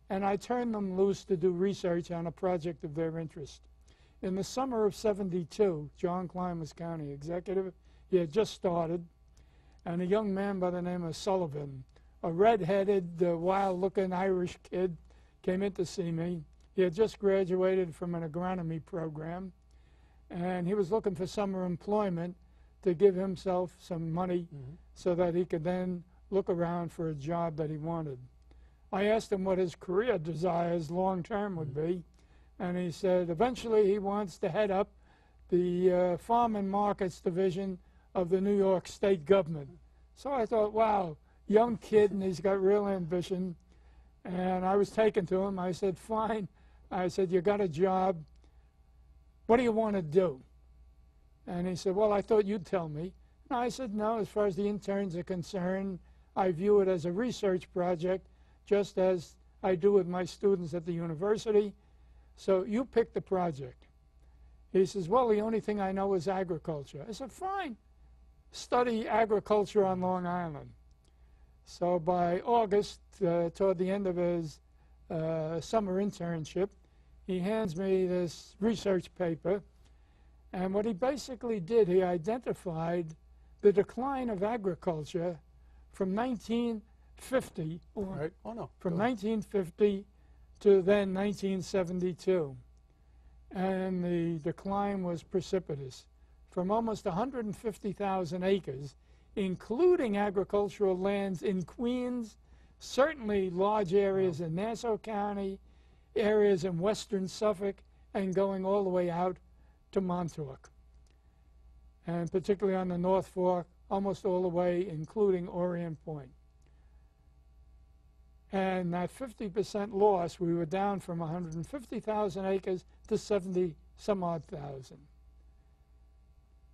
and I turned them loose to do research on a project of their interest. In the summer of '72, John Klein was county executive. He had just started, and a young man by the name of Sullivan, a red-headed, wild-looking Irish kid, came in to see me. He had just graduated from an agronomy program, and he was looking for summer employment to give himself some money so that he could then look around for a job that he wanted. I asked him what his career desires long-term would be, and he said eventually he wants to head up the Farm and Markets Division of the New York State government. So I thought, wow, young kid, and he's got real ambition. And I was taken to him. I said, fine. I said, you got a job. What do you want to do? And he said, well, I thought you'd tell me. And I said, no, as far as the interns are concerned, I view it as a research project, just as I do with my students at the university. So you pick the project. He says, well, the only thing I know is agriculture. I said, fine. study agriculture on Long Island. So by August, toward the end of his summer internship, he hands me this research paper. And what he basically did, he identified the decline of agriculture from 1950, Right. Oh, no. from Go ahead. 1950 to then 1972. And the decline was precipitous. From almost 150,000 acres, including agricultural lands in Queens, certainly large areas in Nassau County, areas in western Suffolk, and going all the way out to Montauk. And particularly on the North Fork, almost all the way, including Orient Point. And that 50% loss, we were down from 150,000 acres to 70-some-odd thousand.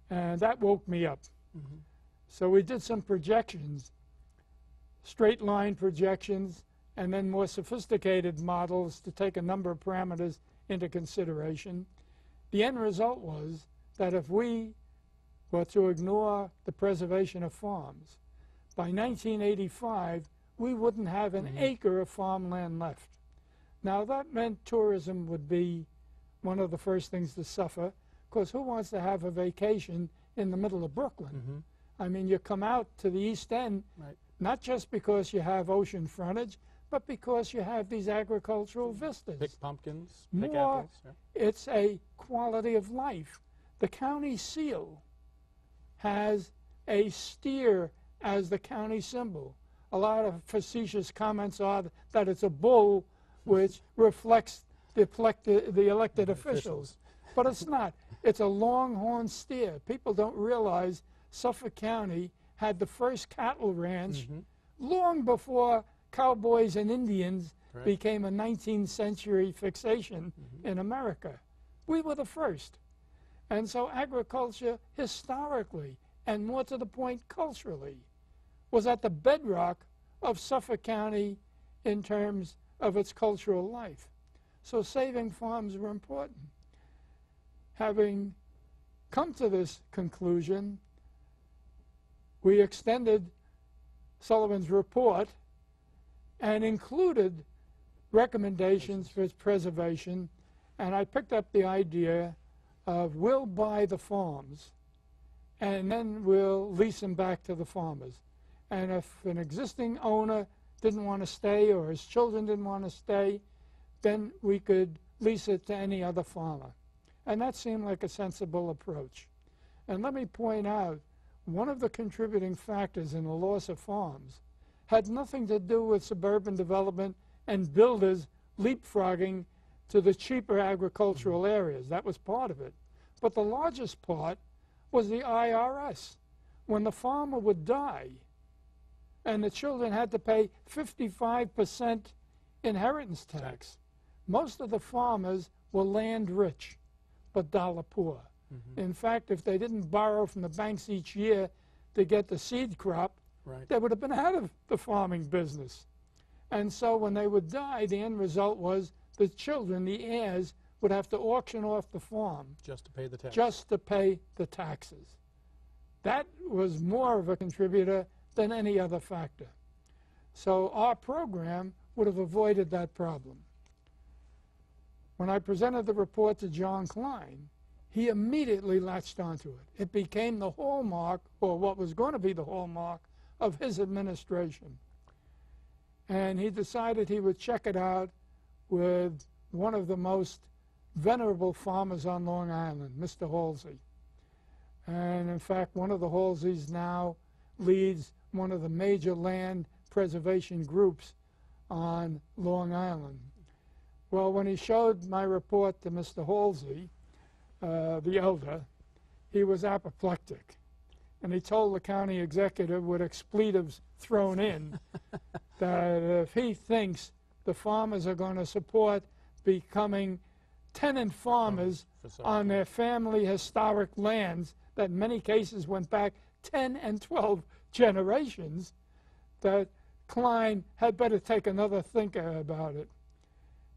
And that woke me up. Mhm. So we did some projections, straight line projections, and then more sophisticated models to take a number of parameters into consideration. The end result was that if we were to ignore the preservation of farms, by 1985, we wouldn't have an acre of farmland left. Now, that meant tourism would be one of the first things to suffer, because who wants to have a vacation in the middle of Brooklyn? I mean, you come out to the East End, Right. not just because you have ocean frontage, but because you have these agricultural vistas. Pick pumpkins, pick More, apples. Yeah. it's a quality of life. The county seal has a steer as the county symbol. A lot of facetious comments are that it's a bull, which reflects the elected officials. But it's not. It's a longhorn steer. People don't realize Suffolk County had the first cattle ranch long before cowboys and Indians Correct. became a 19th century fixation in America. We were the first. And so agriculture historically, and more to the point culturally, was at the bedrock of Suffolk County in terms of its cultural life. So saving farms were important. Having come to this conclusion, we extended Sullivan's report and included recommendations for its preservation, and I picked up the idea of we'll buy the farms and then we'll lease them back to the farmers. And if an existing owner didn't want to stay or his children didn't want to stay, then we could lease it to any other farmer. And that seemed like a sensible approach. And let me point out, one of the contributing factors in the loss of farms had nothing to do with suburban development and builders leapfrogging to the cheaper agricultural areas. That was part of it. But the largest part was the IRS. When the farmer would die and the children had to pay 55% inheritance tax, most of the farmers were land rich but dollar poor. In fact, if they didn't borrow from the banks each year to get the seed crop, Right. they would have been out of the farming business. And so when they would die, the end result was the children, the heirs, would have to auction off the farm Just to pay the tax. just to pay the taxes. That was more of a contributor than any other factor. So our program would have avoided that problem. When I presented the report to John Klein, he immediately latched onto it. It became the hallmark, or what was going to be the hallmark, of his administration. And he decided he would check it out with one of the most venerable farmers on Long Island, Mr. Halsey. And in fact, one of the Halseys now leads one of the major land preservation groups on Long Island. Well, when he showed my report to Mr. Halsey, the elder, he was apoplectic. And he told the county executive with expletives thrown in that if he thinks the farmers are going to support becoming tenant farmers on their family historic lands that in many cases went back 10 and 12 generations, that Klein had better take another thinker about it.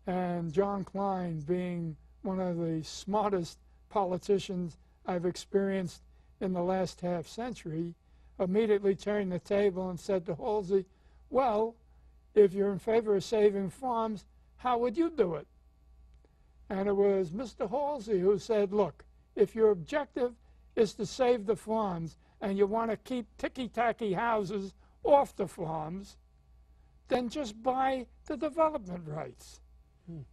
And John Klein, being one of the smartest politicians I've experienced in the last half century immediately turned the table and said to Halsey, well, if you're in favor of saving farms, how would you do it? And it was Mr. Halsey who said, look, if your objective is to save the farms and you want to keep ticky-tacky houses off the farms, then just buy the development rights.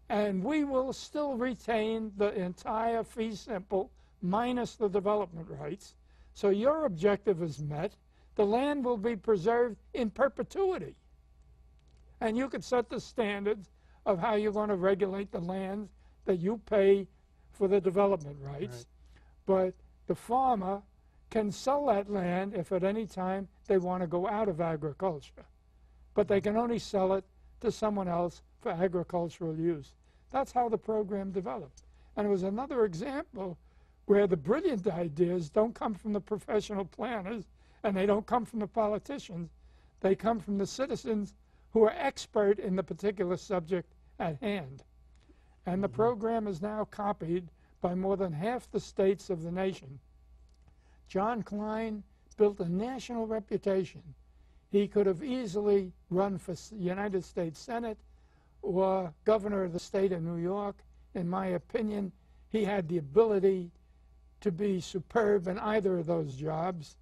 And we will still retain the entire fee simple minus the development rights. So your objective is met. The land will be preserved in perpetuity. And you could set the standards of how you're going to regulate the land that you pay for the development rights. But the farmer can sell that land if at any time they want to go out of agriculture. But they can only sell it to someone else for agricultural use. That's how the program developed. And it was another example where the brilliant ideas don't come from the professional planners and they don't come from the politicians. They come from the citizens who are expert in the particular subject at hand. And the program is now copied by more than half the states of the nation. John Klein built a national reputation. He could have easily run for United States Senate or governor of the state of New York. In my opinion, he had the ability to be superb in either of those jobs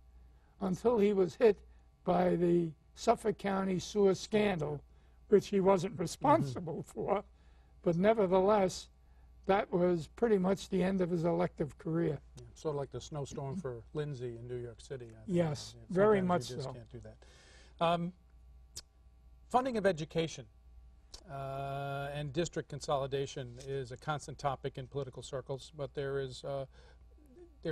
until he was hit by the Suffolk County sewer scandal, which he wasn't responsible for. But nevertheless, that was pretty much the end of his elective career. Yeah, sort of like the snowstorm for Lindsay in New York City. I think. Yes, very much you just so. Can't do that. Funding of education and district consolidation is a constant topic in political circles, but there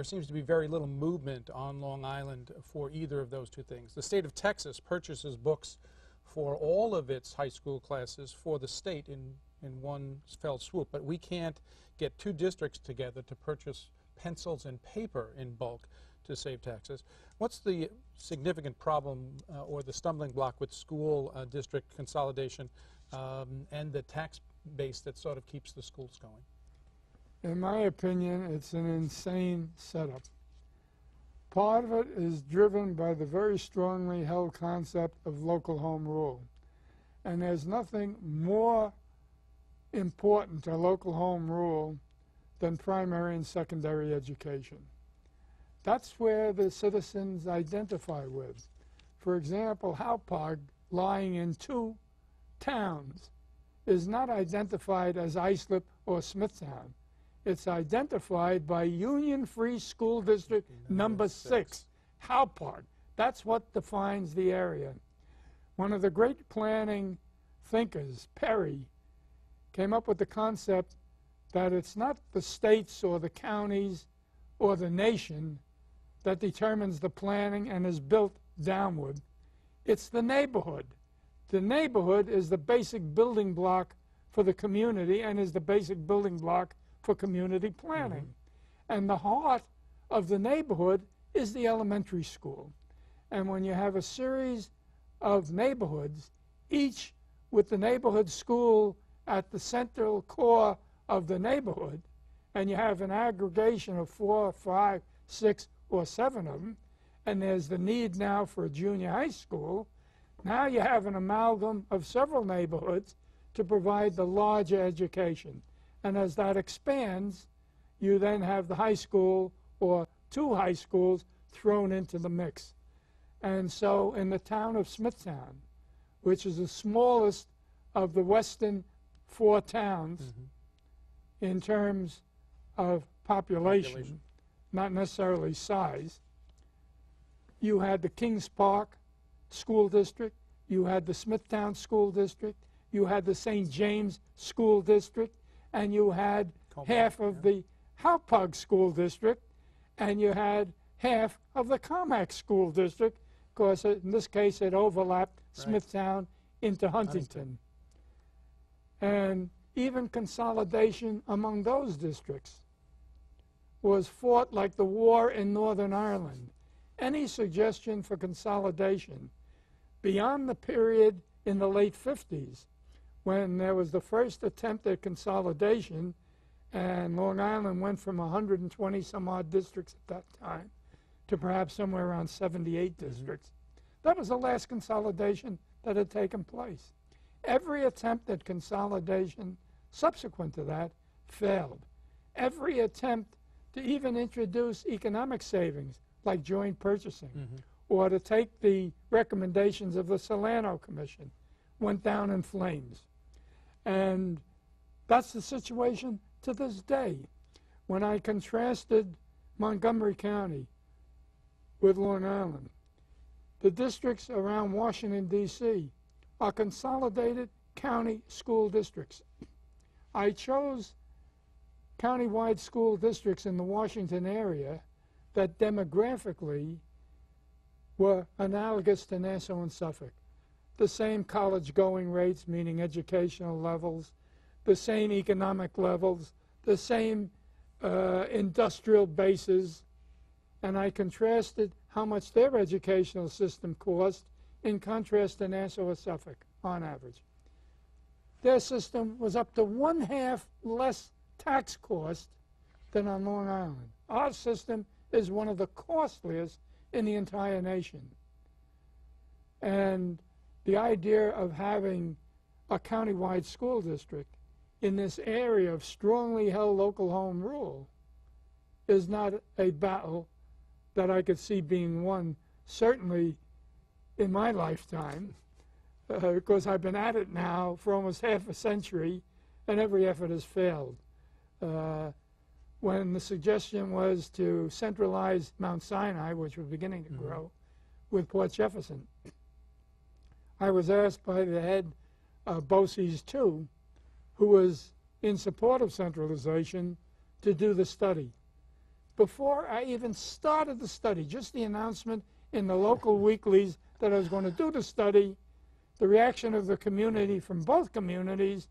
seems to be very little movement on Long Island for either of those two things. The state of Texas purchases books for all of its high school classes for the state in one fell swoop, but we can't get two districts together to purchase pencils and paper in bulk to save taxes. What's the significant problem or the stumbling block with school district consolidation and the tax base that sort of keeps the schools going? In my opinion, it's an insane setup. Part of it is driven by the very strongly held concept of local home rule. And there's nothing more important to local home rule than primary and secondary education. That's where the citizens identify with. For example, Hauppauge, lying in two towns, is not identified as Islip or Smithtown. It's identified by Union Free School District number 6, Hauppauge. That's what defines the area. One of the great planning thinkers, Perry, came up with the concept that it's not the states or the counties or the nation that determines the planning and is built downward. It's the neighborhood. The neighborhood is the basic building block for the community and is the basic building block for community planning. And the heart of the neighborhood is the elementary school. And when you have a series of neighborhoods, each with the neighborhood school at the central core of the neighborhood, and you have an aggregation of 4, 5, 6, or 7 of them, and there's the need now for a junior high school, now you have an amalgam of several neighborhoods to provide the larger education. And as that expands, you then have the high school or 2 high schools thrown into the mix. And so in the town of Smithtown, which is the smallest of the western 4 towns in terms of population, not necessarily size, you had the Kings Park School District, you had the Smithtown School District, you had the St. James School District, and you had half of the Hauppauge School District, and you had half of the Carmack School District, because in this case it overlapped Smithtown into Huntington. And even consolidation among those districts was fought like the war in Northern Ireland. Any suggestion for consolidation beyond the period in the late 50s when there was the first attempt at consolidation, and Long Island went from 120 some odd districts at that time to perhaps somewhere around 78 districts. That was the last consolidation that had taken place. Every attempt at consolidation subsequent to that failed. Every attempt to even introduce economic savings, like joint purchasing, or to take the recommendations of the Solano Commission, went down in flames. And that's the situation to this day. When I contrasted Montgomery County with Long Island, the districts around Washington, D.C. are consolidated county school districts. I chose countywide school districts in the Washington area that demographically were analogous to Nassau and Suffolk. The same college going rates, meaning educational levels, the same economic levels, the same industrial bases, and I contrasted how much their educational system cost in contrast to Nassau or Suffolk on average. Their system was up to 1/2 less tax cost than on Long Island. Our system is one of the costliest in the entire nation. And the idea of having a countywide school district in this area of strongly held local home rule is not a battle that I could see being won, certainly in my lifetime, because I've been at it now for almost half a century, and every effort has failed. When the suggestion was to centralize Mount Sinai, which was beginning to grow, with Port Jefferson, I was asked by the head of BOCES 2, who was in support of centralization, to do the study. Before I even started the study, just the announcement in the local weeklies that I was going to do the study, the reaction of the community from both communities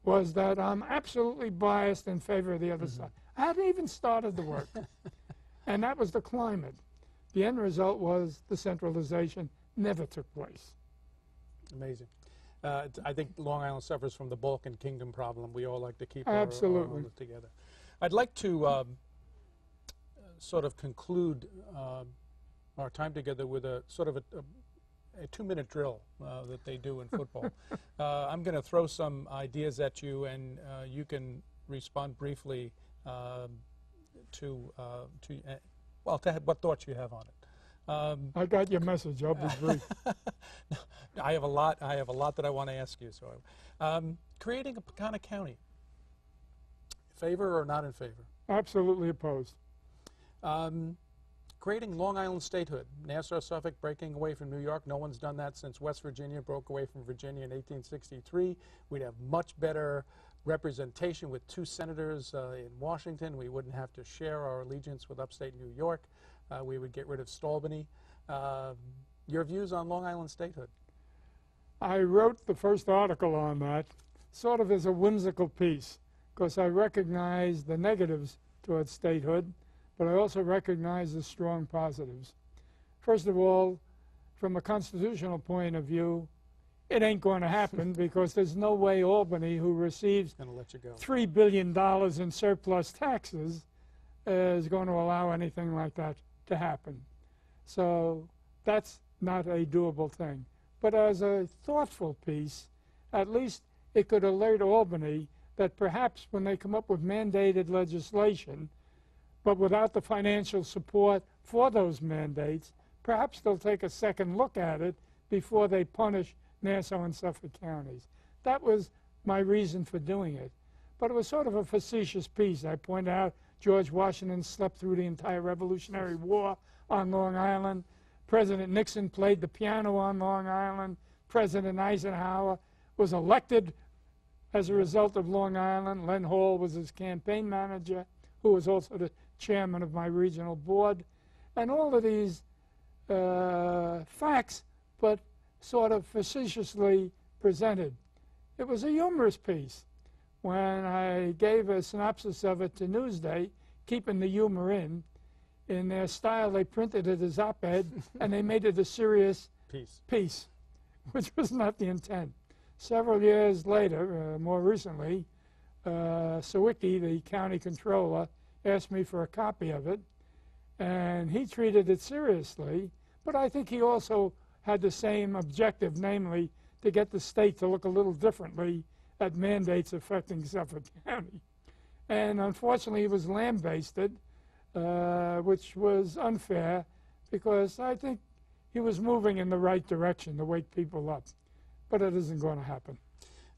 was that I'm absolutely biased in favor of the other side. I hadn't even started the work. And that was the climate. The end result was the centralization never took place. Amazing. I think Long Island suffers from the Balkan Kingdom problem. We all like to keep Absolutely. our together. I'd like to sort of conclude our time together with a sort of a 2-minute drill that they do in football. I'm going to throw some ideas at you, and you can respond briefly to what thoughts you have on it. I got your message. I'll be brief. I have a lot that I want to ask you. So, creating a Peconic County. Favor or not in favor? Absolutely opposed. Creating Long Island statehood. Nassau, Suffolk breaking away from New York. No one's done that since West Virginia broke away from Virginia in 1863. We'd have much better representation with 2 senators in Washington. We wouldn't have to share our allegiance with upstate New York. We would get rid of Stolbany. Your views on Long Island statehood? I wrote the first article on that sort of as a whimsical piece, because I recognize the negatives towards statehood, but I also recognize the strong positives. First of all, from a constitutional point of view, it ain't going to happen because there's no way Albany, who receives $3 billion in surplus taxes, is going to allow anything like that to happen. So that's not a doable thing. But as a thoughtful piece, at least it could alert Albany that perhaps when they come up with mandated legislation, but without the financial support for those mandates, perhaps they'll take a second look at it before they punish Nassau and Suffolk counties. That was my reason for doing it. But it was sort of a facetious piece. I pointed out George Washington slept through the entire Revolutionary War on Long Island. President Nixon played the piano on Long Island. President Eisenhower was elected as a result of Long Island. Len Hall was his campaign manager, who was also the chairman of my regional board. And all of these facts, but sort of facetiously presented. It was a humorous piece. When I gave a synopsis of it to Newsday, keeping the humor in their style, they printed it as op-ed, and they made it a serious piece, which was not the intent. Several years later, more recently, Sawicki, the county controller, asked me for a copy of it, And he treated it seriously, but I think he also had the same objective, namely to get the state to look a little differently at mandates affecting Suffolk County. And unfortunately, he was lambasted, which was unfair, because I think he was moving in the right direction to wake people up. But it isn't going to happen.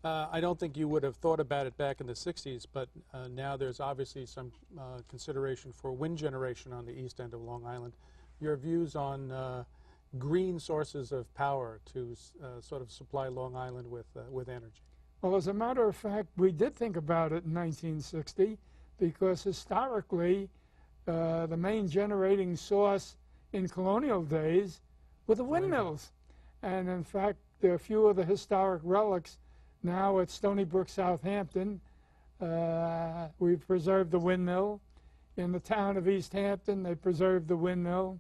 I don't think you would have thought about it back in the 60s, but now there's obviously some consideration for wind generation on the east end of Long Island. Your views on green sources of power to sort of supply Long Island with energy? Well, as a matter of fact, we did think about it in 1960, because historically, the main generating source in colonial days were the windmills. And in fact, there are a few of the historic relics now at Stony Brook, Southampton. We've preserved the windmill. In the town of East Hampton, they preserved the windmill.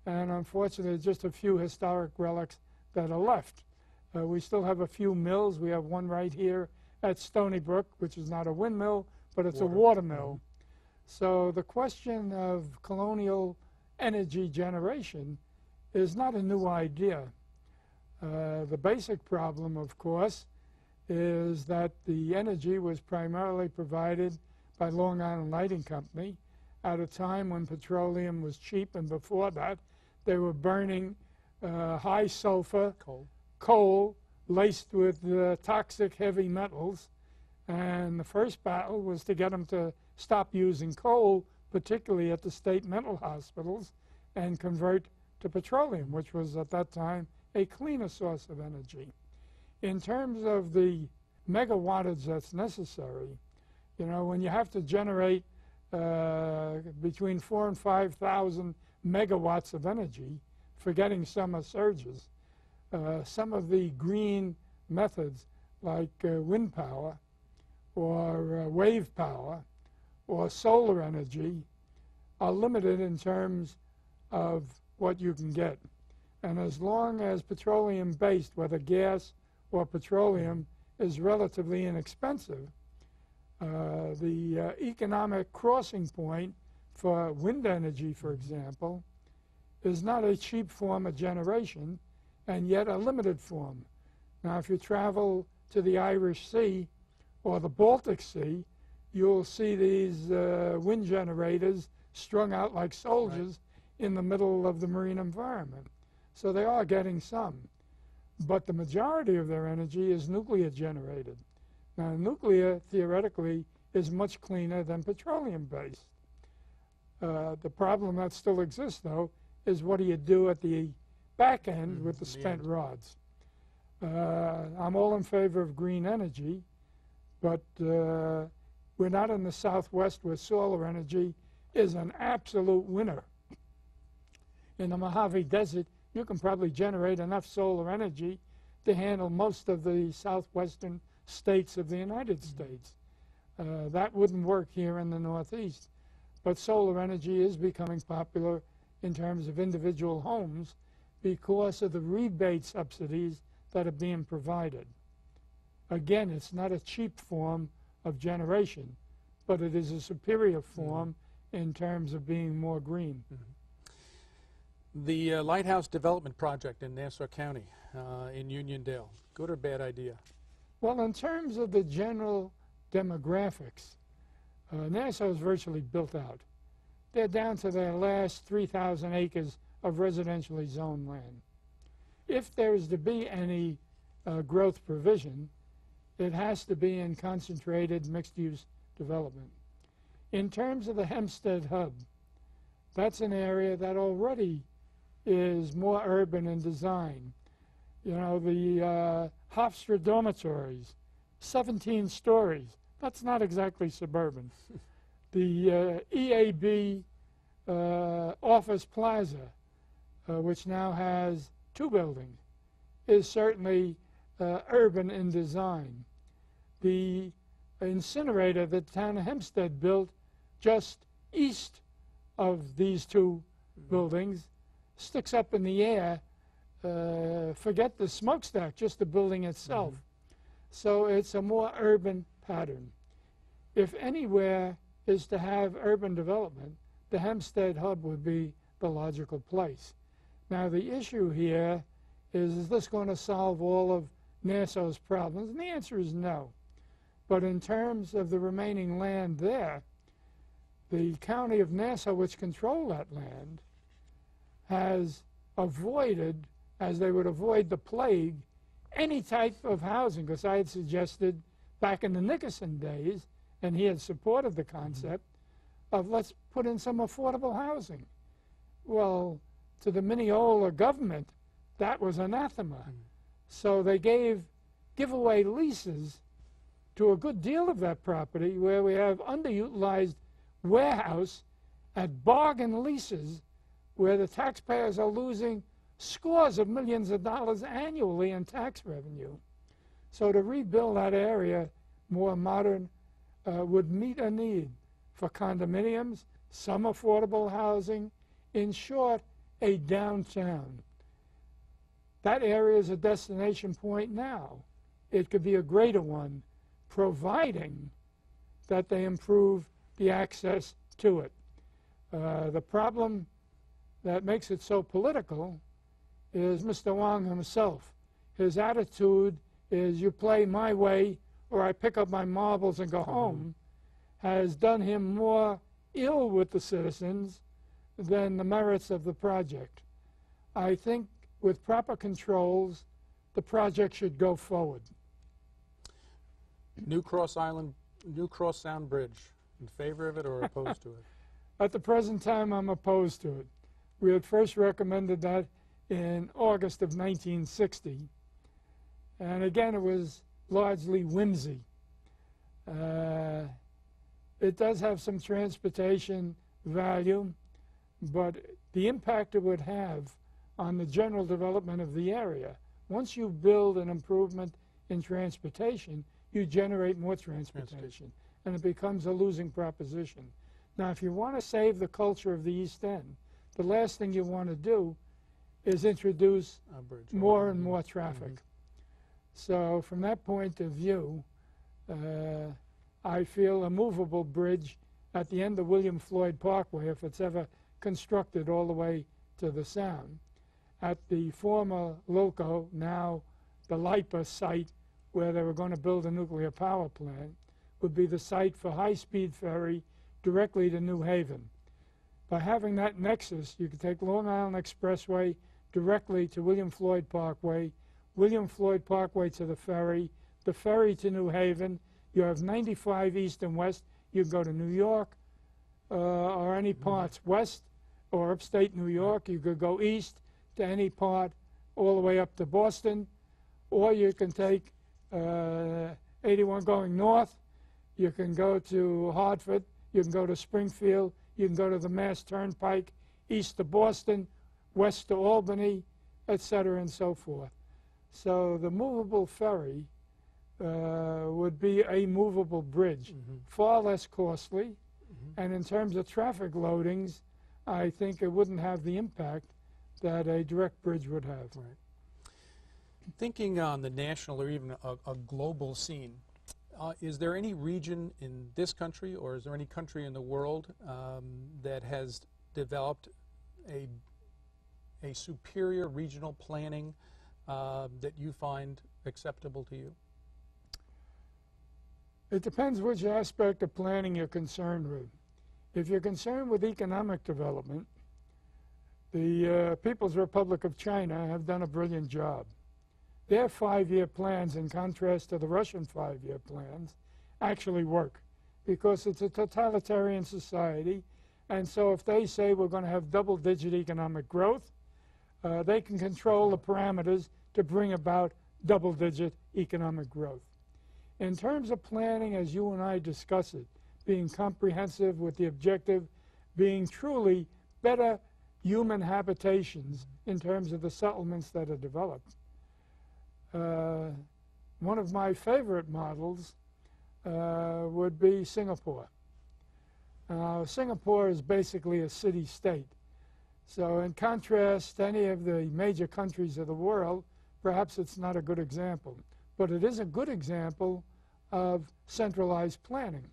And unfortunately, just a few historic relics that are left. We still have a few mills. We have one right here at Stony Brook, which is not a windmill, but it's a water mill. So the question of colonial energy generation is not a new idea. The basic problem, of course, is that the energy was primarily provided by Long Island Lighting Company at a time when petroleum was cheap, and before that they were burning high sulfur coal laced with toxic heavy metals. And the first battle was to get them to stop using coal, particularly at the state mental hospitals, and convert to petroleum, which was at that time a cleaner source of energy. In terms of the megawattage that's necessary, you know, when you have to generate between 4,000 and 5,000 megawatts of energy, forgetting summer surges, some of the green methods like wind power or wave power or solar energy are limited in terms of what you can get. And as long as petroleum-based, whether gas or petroleum, is relatively inexpensive, the economic crossing point for wind energy, for example, is not a cheap form of generation, and yet a limited form. Now, if you travel to the Irish Sea or the Baltic Sea, you'll see these wind generators strung out like soldiers in the middle of the marine environment. So they are getting some. But the majority of their energy is nuclear generated. Now, nuclear, theoretically, is much cleaner than petroleum-based. The problem that still exists, though, is what do you do at the back end with the spent rods? I'm all in favor of green energy, but we're not in the Southwest where solar energy is an absolute winner. In the Mojave Desert, you can probably generate enough solar energy to handle most of the southwestern states of the United States. That wouldn't work here in the Northeast. But solar energy is becoming popular in terms of individual homes because of the rebate subsidies that are being provided. Again, it's not a cheap form of generation, but it is a superior form in terms of being more green. The Lighthouse Development Project in Nassau County, in Uniondale, good or bad idea? Well, in terms of the general demographics, Nassau is virtually built out. They're down to their last 3,000 acres of residentially zoned land. If there is to be any growth provision, it has to be in concentrated mixed-use development. In terms of the Hempstead Hub, that's an area that already is more urban in design. You know, the Hofstra dormitories, 17 stories. That's not exactly suburban. The EAB Office Plaza, which now has 2 buildings, is certainly urban in design. The incinerator that the town of Hempstead built just east of these 2 buildings sticks up in the air. Forget the smokestack, just the building itself. So it's a more urban pattern. If anywhere is to have urban development, the Hempstead hub would be the logical place. Now the issue here is this going to solve all of Nassau's problems? And the answer is no. But in terms of the remaining land there, the county of Nassau, which control that land, has avoided, as they would avoid the plague, any type of housing, because I had suggested back in the Nickerson days, and he had supported the concept of let's put in some affordable housing. Well, to the Mineola government, that was anathema. So they gave giveaway leases to a good deal of that property where we have underutilized warehouse at bargain leases where the taxpayers are losing scores of millions of dollars annually in tax revenue. So to rebuild that area more modern would meet a need for condominiums, some affordable housing, in short, a downtown. That area is a destination point now. It could be a greater one, providing that they improve the access to it. The problem that makes it so political is Mr. Wong himself. His attitude is you play my way or I pick up my marbles and go home, has done him more ill with the citizens than the merits of the project. I think with proper controls, the project should go forward. New Cross Sound Bridge, in favor of it or opposed to it? At the present time, I'm opposed to it. We had first recommended that in August of 1960. And again, it was largely whimsy. It does have some transportation value, but the impact it would have on the general development of the area, once you build an improvement in transportation, you generate more transportation, and it becomes a losing proposition. Now, if you want to save the culture of the East End, the last thing you want to do is introduce more and more traffic. So from that point of view, I feel a movable bridge at the end of William Floyd Parkway, if it's ever constructed all the way to the Sound, at the former Loco, now the LIPA site where they were going to build a nuclear power plant, would be the site for high-speed ferry directly to New Haven. By having that nexus, you could take Long Island Expressway directly to William Floyd Parkway to the ferry to New Haven. You have 95 east and west. You can go to New York or any parts west or upstate New York. You could go east to any part all the way up to Boston, or you can take 81 going north. You can go to Hartford. You can go to Springfield. You can go to the Mass Turnpike, east to Boston, west to Albany, etc., and so forth. So the movable ferry would be a movable bridge, far less costly, and in terms of traffic loadings, I think it wouldn't have the impact that a direct bridge would have. Right. Thinking on the national or even a global scene, is there any region in this country, or is there any country in the world that has developed a superior regional planning that you find acceptable to you? It depends which aspect of planning you're concerned with. If you're concerned with economic development, the People's Republic of China have done a brilliant job. Their 5-year plans, in contrast to the Russian 5-year plans, actually work because it's a totalitarian society, and so if they say we're going to have double-digit economic growth, they can control the parameters to bring about double-digit economic growth. In terms of planning, as you and I discuss it, being comprehensive with the objective being truly better human habitations in terms of the settlements that are developed. One of my favorite models would be Singapore. Singapore is basically a city-state. So in contrast to any of the major countries of the world, perhaps it's not a good example. But it is a good example of centralized planning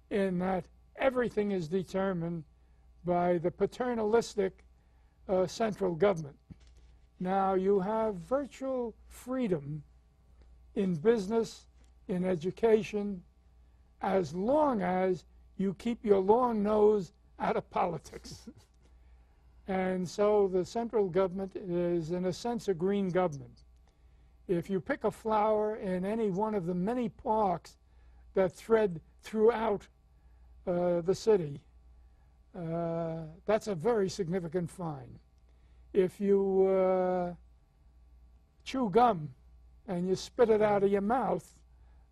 in that everything is determined by the paternalistic central government. Now, you have virtual freedom in business, in education, as long as you keep your long nose out of politics. And so the central government is, in a sense, a green government. If you pick a flower in any one of the many parks that thread throughout the city, that's a very significant fine. If you chew gum and you spit it out of your mouth,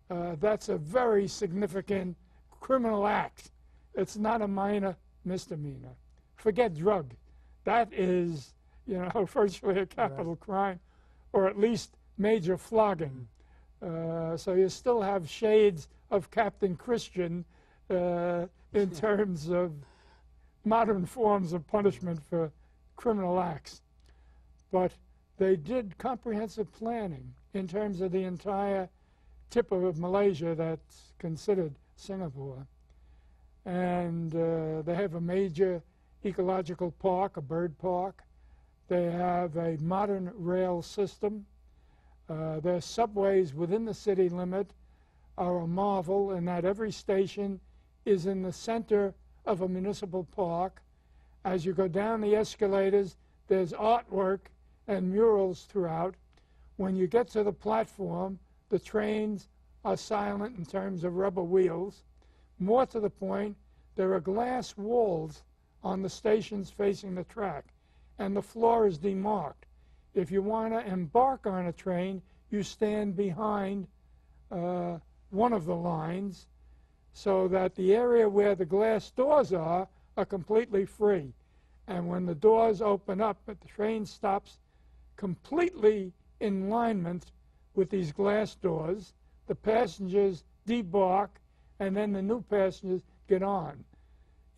that's a very significant criminal act. It's not a minor misdemeanor. Forget drug. That is, you know, virtually a capital crime, or at least major flogging. So you still have shades of Captain Christian in terms of modern forms of punishment for criminal acts. But they did comprehensive planning in terms of the entire tip of Malaysia that's considered Singapore. And they have a major ecological park, a bird park. They have a modern rail system. Their subways within the city limit are a marvel in that every station is in the center of a municipal park. As you go down the escalators, there's artwork and murals throughout. When you get to the platform, the trains are silent in terms of rubber wheels. More to the point, there are glass walls on the stations facing the track, and the floor is demarked. If you want to embark on a train, you stand behind one of the lines so that the area where the glass doors are completely free. And when the doors open up, the train stops completely in alignment with these glass doors. The passengers debark, and then the new passengers get on.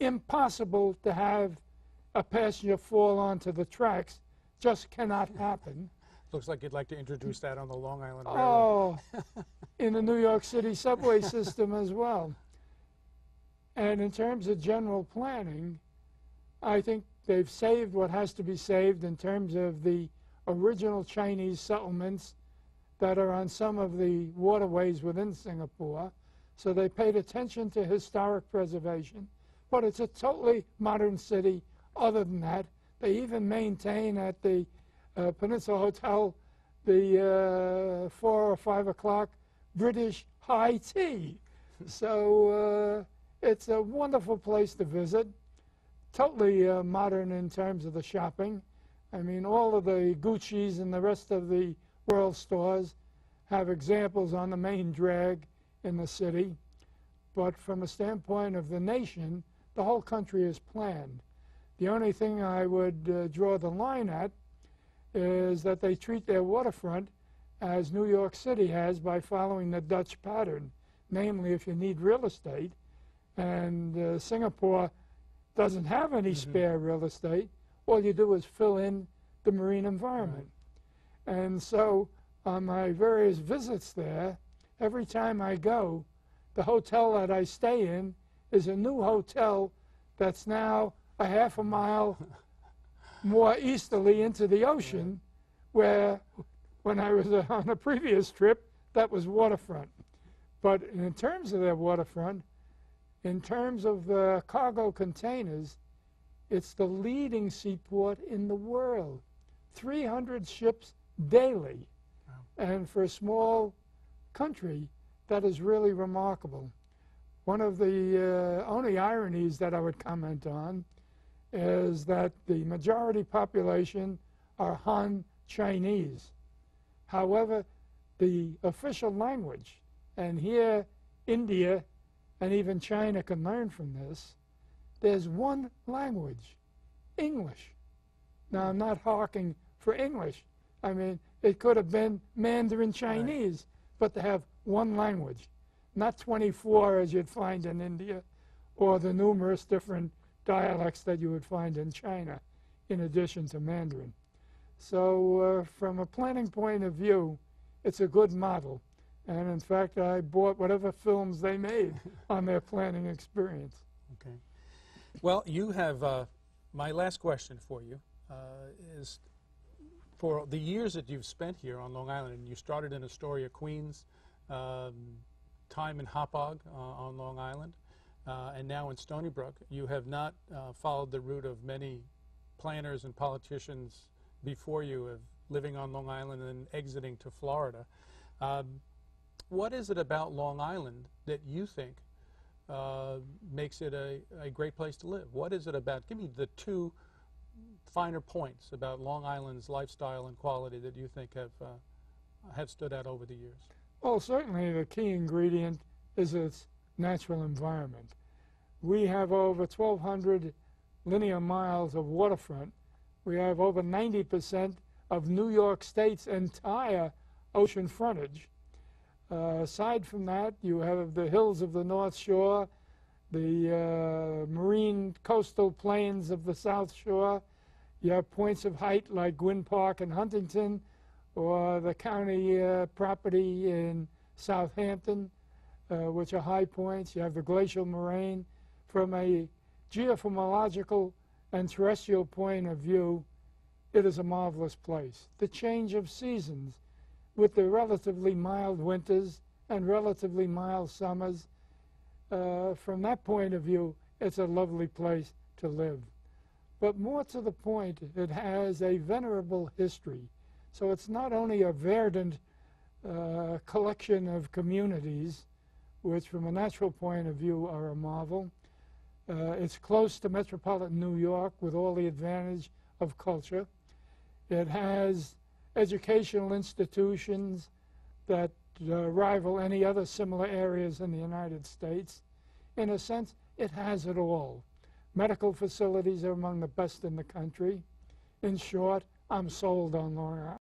Impossible to have a passenger fall onto the tracks. Just cannot happen. Looks like you'd like to introduce that on the Long Island Railroad. Oh, in the New York City subway system as well. And in terms of general planning, I think they've saved what has to be saved in terms of the original Chinese settlements that are on some of the waterways within Singapore. So they paid attention to historic preservation. But it's a totally modern city. Other than that, they even maintain at the Peninsula Hotel the 4 or 5 o'clock British high tea. So it's a wonderful place to visit. Totally modern in terms of the shopping. I mean, all of the Gucci's and the rest of the world stores have examples on the main drag in the city. But from a standpoint of the nation, the whole country is planned. The only thing I would draw the line at is that they treat their waterfront as New York City has by following the Dutch pattern. Namely, if you need real estate, and Singapore doesn't have any spare real estate, all you do is fill in the marine environment. Right. And so on my various visits there, every time I go, the hotel that I stay in is a new hotel that's now a half a mile more easterly into the ocean, where when I was on a previous trip, that was waterfront. But in terms of their waterfront, in terms of cargo containers, it's the leading seaport in the world. 300 ships daily. Wow. And for a small country, that is really remarkable. One of the only ironies that I would comment on is that the majority population are Han Chinese. However, the official language, and here India and even China can learn from this, there's one language, English. Now, I'm not hawking for English. I mean, it could have been Mandarin Chinese, but to have one language, not 24 as you'd find in India, or the numerous different dialects that you would find in China, in addition to Mandarin. So from a planning point of view, it's a good model. And in fact, I bought whatever films they made on their planning experience. Okay. Well, you have, my last question for you is, for the years that you've spent here on Long Island, and you started in Astoria, Queens, um, time in Hauppauge on Long Island, and now in Stony Brook, you have not followed the route of many planners and politicians before you of living on Long Island and exiting to Florida. What is it about Long Island that you think makes it a great place to live? What is it about? Give me the two finer points about Long Island's lifestyle and quality that you think have stood out over the years. Well, certainly the key ingredient is its natural environment. We have over 1,200 linear miles of waterfront. We have over 90% of New York State's entire ocean frontage. Aside from that, you have the hills of the North Shore, the marine coastal plains of the South Shore. You have points of height like Gwynn Park in Huntington, or the county property in Southampton, which are high points. You have the glacial moraine. From a geomorphological and terrestrial point of view, it is a marvelous place. The change of seasons, with the relatively mild winters and relatively mild summers, from that point of view, it's a lovely place to live. But more to the point, it has a venerable history. So it's not only a verdant collection of communities, which from a natural point of view are a marvel. It's close to metropolitan New York with all the advantage of culture. It has educational institutions that rival any other similar areas in the United States. In a sense, it has it all. Medical facilities are among the best in the country. In short, I'm sold on Long Island.